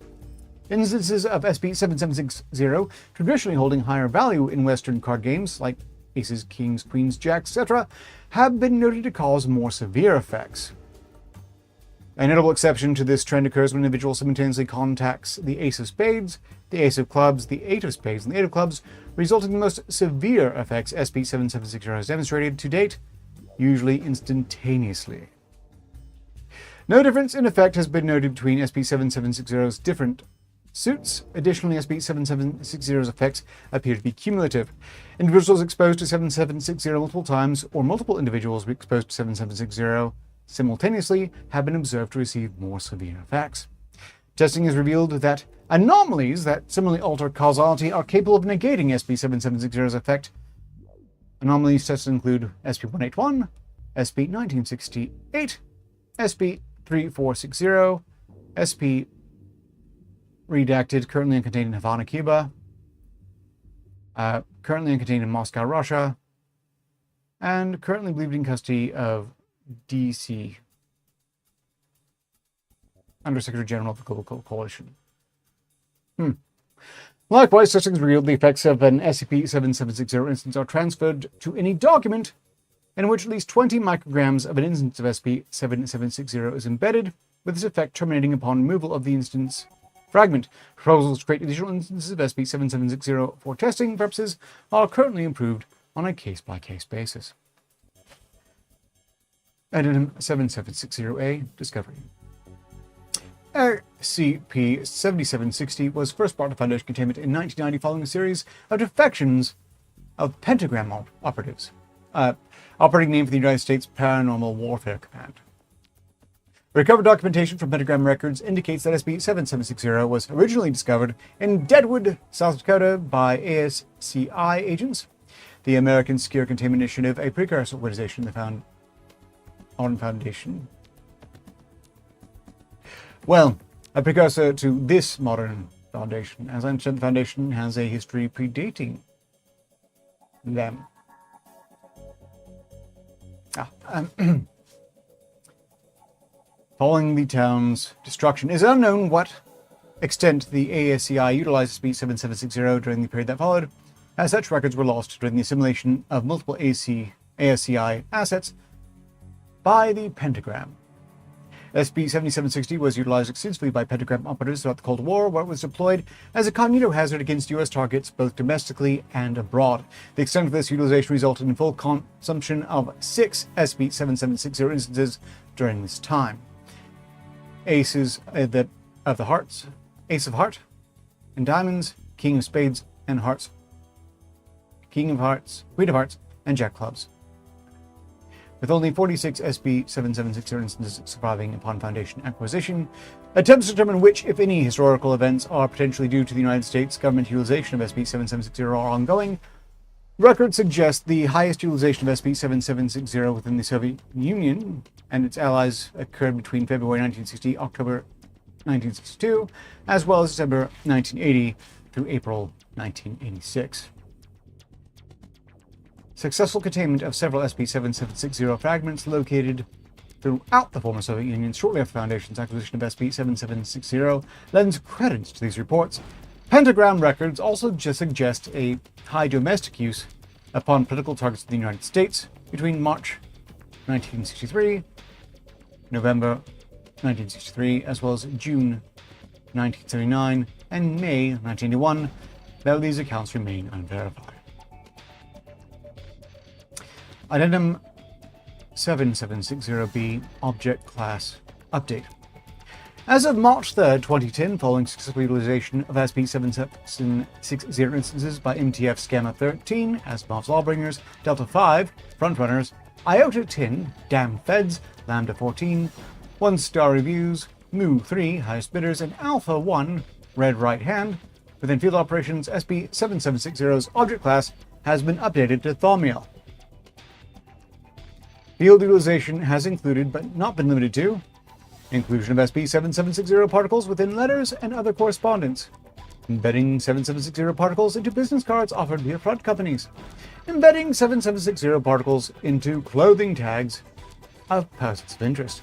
Instances of SCP-7760 traditionally holding higher value in Western card games, like aces, kings, queens, jacks, etc., have been noted to cause more severe effects. A notable exception to this trend occurs when an individual simultaneously contacts the Ace of Spades, the Ace of Clubs, the Eight of Spades, and the Eight of Clubs, resulting in the most severe effects SCP-7760 has demonstrated to date, usually instantaneously. No difference in effect has been noted between SCP-7760's different suits. Additionally, SCP-7760's effects appear to be cumulative. Individuals exposed to 7760 multiple times, or multiple individuals exposed to 7760 simultaneously, have been observed to receive more severe effects. Testing has revealed that anomalies that similarly alter causality are capable of negating SCP-7760's effect. Anomalies tested include SCP-181, SCP-1968, SCP-3460, SCP redacted, currently uncontained in Havana, Cuba, currently uncontained in Moscow, Russia, and currently believed in custody of DC, Undersecretary General of the Global Coalition. Likewise, testing has revealed the effects of an SCP-7760 instance are transferred to any document in which at least 20 micrograms of an instance of SCP-7760 is embedded, with this effect terminating upon removal of the instance fragment. Proposals to create additional instances of SCP-7760 for testing purposes are currently improved on a case-by-case basis. Addendum 7760A Discovery. SCP-7760 was first brought to Foundation containment in 1990 following a series of defections of Pentagram operatives, operating name for the United States Paranormal Warfare Command. Recovered documentation from Pentagram records indicates that SCP-7760 was originally discovered in Deadwood, South Dakota by ASCI agents, the American Secure Containment Initiative, a precursor organization the Foundation. Well, a precursor to this modern Foundation, as I understand the Foundation has a history predating them. Following the town's destruction, it is unknown what extent the ASCI utilized SCP-7760 during the period that followed, as such records were lost during the assimilation of multiple ASCI assets by the Pentagram. SCP-7760 was utilized extensively by Pentagram operatives throughout the Cold War, where it was deployed as a cognito hazard against U.S. targets both domestically and abroad. The extent of this utilization resulted in full consumption of 6 SCP-7760 instances during this time. Aces of the Hearts, Ace of Heart, and Diamonds, King of Spades and Hearts, King of Hearts, Queen of Hearts, and Jack Clubs. With only 46 SCP-7760 instances surviving upon Foundation acquisition, attempts to determine which, if any, historical events are potentially due to the United States government utilization of SCP-7760 are ongoing. Records suggest the highest utilization of SCP-7760 within the Soviet Union and its allies occurred between February 1960 and October 1962, as well as December 1980 through April 1986. Successful containment of several SCP-7760 fragments located throughout the former Soviet Union shortly after the Foundation's acquisition of SCP-7760 lends credence to these reports. Pentagram records also suggest a high domestic use upon political targets in the United States between March 1963, November 1963, as well as June 1979 and May 1981, though these accounts remain unverified. Addendum 7760B Object Class Update. As of March 3rd, 2010, following successful utilization of SCP-7760 instances by MTF's Gamma 13, Asimov's Lawbringers, Delta 5, Frontrunners, Iota 10, Damn Feds, Lambda 14, 1-star reviews, Mu 3, Highest Bidders, and Alpha 1, Red Right Hand, within field operations, SCP-7760's object class has been updated to Thaumiel. Field utilization has included, but not been limited to, inclusion of SCP-7760 particles within letters and other correspondence, embedding 7760 particles into business cards offered via front companies, embedding 7760 particles into clothing tags of persons of interest,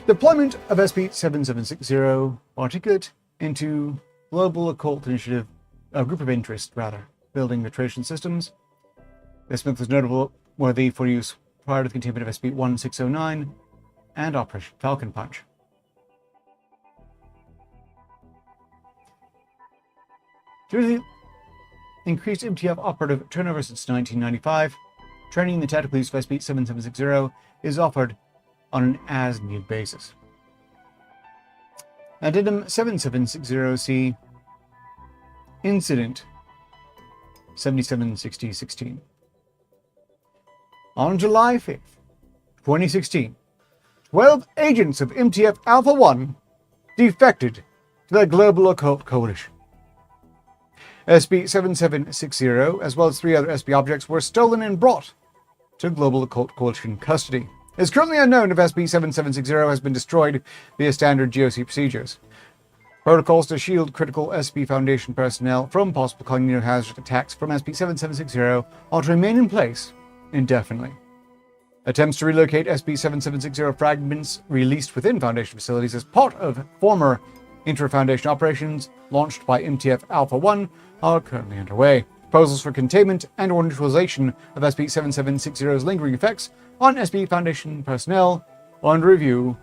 deployment of SCP-7760 particulate into Global Occult Initiative, a group of interest, building filtration systems. This myth is noteworthy for use prior to the containment of SCP-1609, and Operation Falcon Punch. Due to the increased MTF operative turnover since 1995, training in the tactical use of SCP-7760 is offered on an as-needed basis. Addendum 7760C Incident 776016. On July 5th, 2016, 12 agents of MTF Alpha 1 defected to the Global Occult Coalition. SCP-7760, as well as 3 other SCP objects, were stolen and brought to Global Occult Coalition custody. It is currently unknown if SCP-7760 has been destroyed via standard GOC procedures. Protocols to shield critical SCP Foundation personnel from possible cognitive hazard attacks from SCP-7760 are to remain in place indefinitely. Attempts to relocate SCP-7760 fragments released within Foundation facilities as part of former intra-Foundation operations launched by MTF Alpha 1 are currently underway. Proposals for containment and or neutralization of SCP-7760's lingering effects on SCP Foundation personnel are under review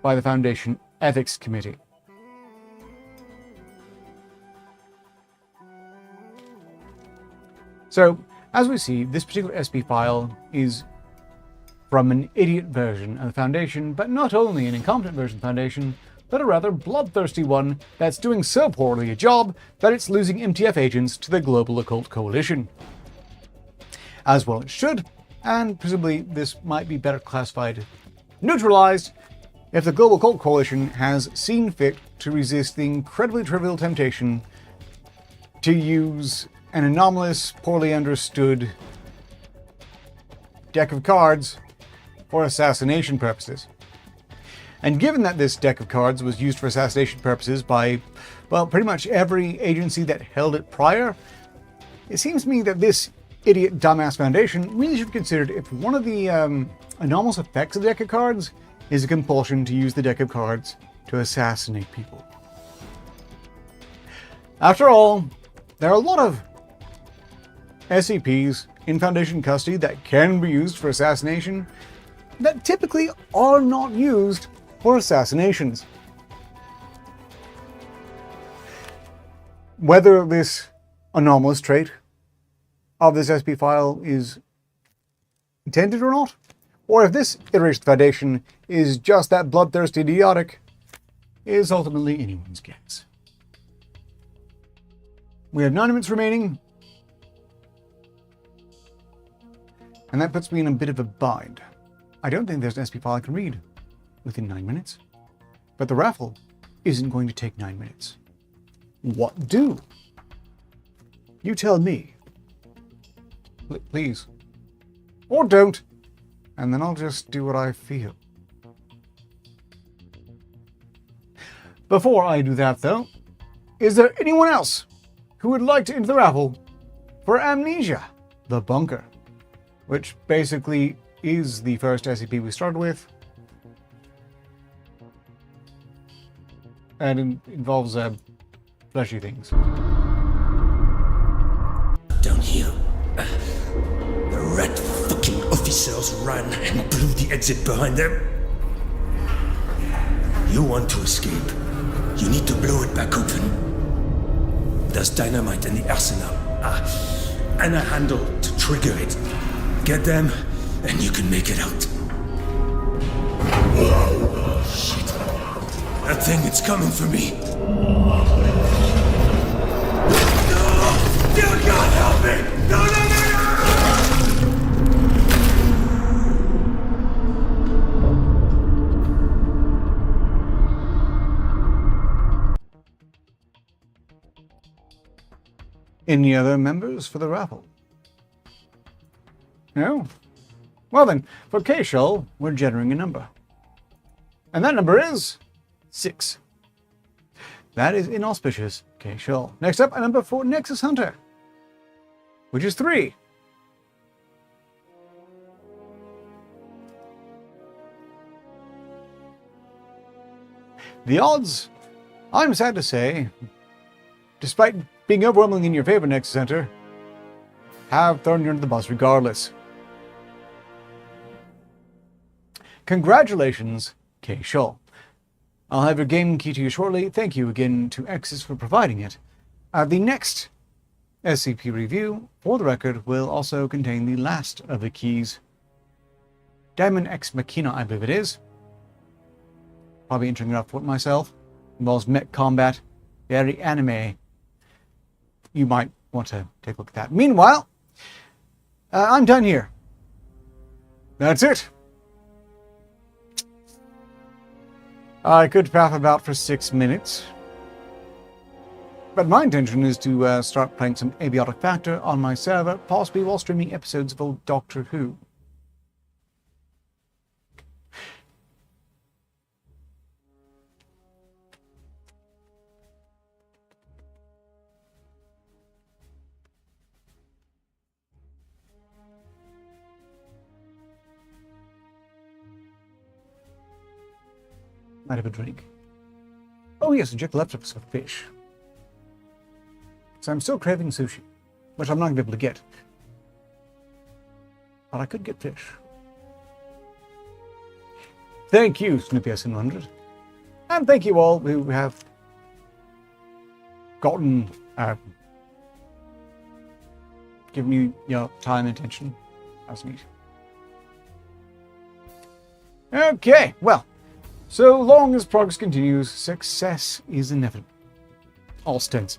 by the Foundation Ethics Committee. So, as we see, this particular SCP file is from an idiot version of the Foundation, but not only an incompetent version of the Foundation, but a rather bloodthirsty one that's doing so poorly a job that it's losing MTF agents to the Global Occult Coalition. As well it should, and presumably this might be better classified neutralized if the Global Occult Coalition has seen fit to resist the incredibly trivial temptation to use an anomalous, poorly understood deck of cards for assassination purposes. And given that this deck of cards was used for assassination purposes by, well, pretty much every agency that held it prior, it seems to me that this idiot dumbass Foundation really should be considered if one of the anomalous effects of the deck of cards is a compulsion to use the deck of cards to assassinate people. After all, there are a lot of SCPs in Foundation custody that can be used for assassination that typically are not used for assassinations. Whether this anomalous trait of this SCP file is intended or not, or if this iteration of the Foundation is just that bloodthirsty idiotic, is ultimately anyone's guess. We have 9 minutes remaining, and that puts me in a bit of a bind. I don't think there's an SCP file I can read within 9 minutes. But the raffle isn't going to take 9 minutes. What do? You tell me. Please. Or don't. And then I'll just do what I feel. Before I do that, though, is there anyone else who would like to enter the raffle for Amnesia, the Bunker, which basically is the first SCP we started with, and it involves fleshy things. Down here, the rat fucking officers ran and blew the exit behind them. You want to escape? You need to blow it back open. There's dynamite in the arsenal, and a handle to trigger it. Get them, and you can make it out. Shit. That thing, it's coming for me. No! Dear God, help me! No, no, no, no! Any other members for the raffle? No? Well then, for K-Shull, we're generating a number. And that number is 6. That is inauspicious K-Shull. Next up, a number for Nexus Hunter, which is 3. The odds, I'm sad to say, despite being overwhelmingly in your favor, Nexus Hunter, have thrown you under the bus regardless. Congratulations, K. Shull. I'll have your game key to you shortly. Thank you again to Exis for providing it. The next SCP review, for the record, will also contain the last of the keys. Diamond Ex Machina, I believe it is. Probably entering it up for it myself. Involves mech combat. Very anime. You might want to take a look at that. Meanwhile, I'm done here. That's it. I could faff about for 6 minutes. But my intention is to start playing some Abiotic Factor on my server, possibly while streaming episodes of old Doctor Who. Might have a drink. Oh yes, and check the leftovers for fish. So I'm still craving sushi, which I'm not going to be able to get. But I could get fish. Thank you, SnoopyS100. And thank you all who have gotten, given me your time and attention. That was neat. Okay, well, so long as progress continues, success is inevitable. All stints.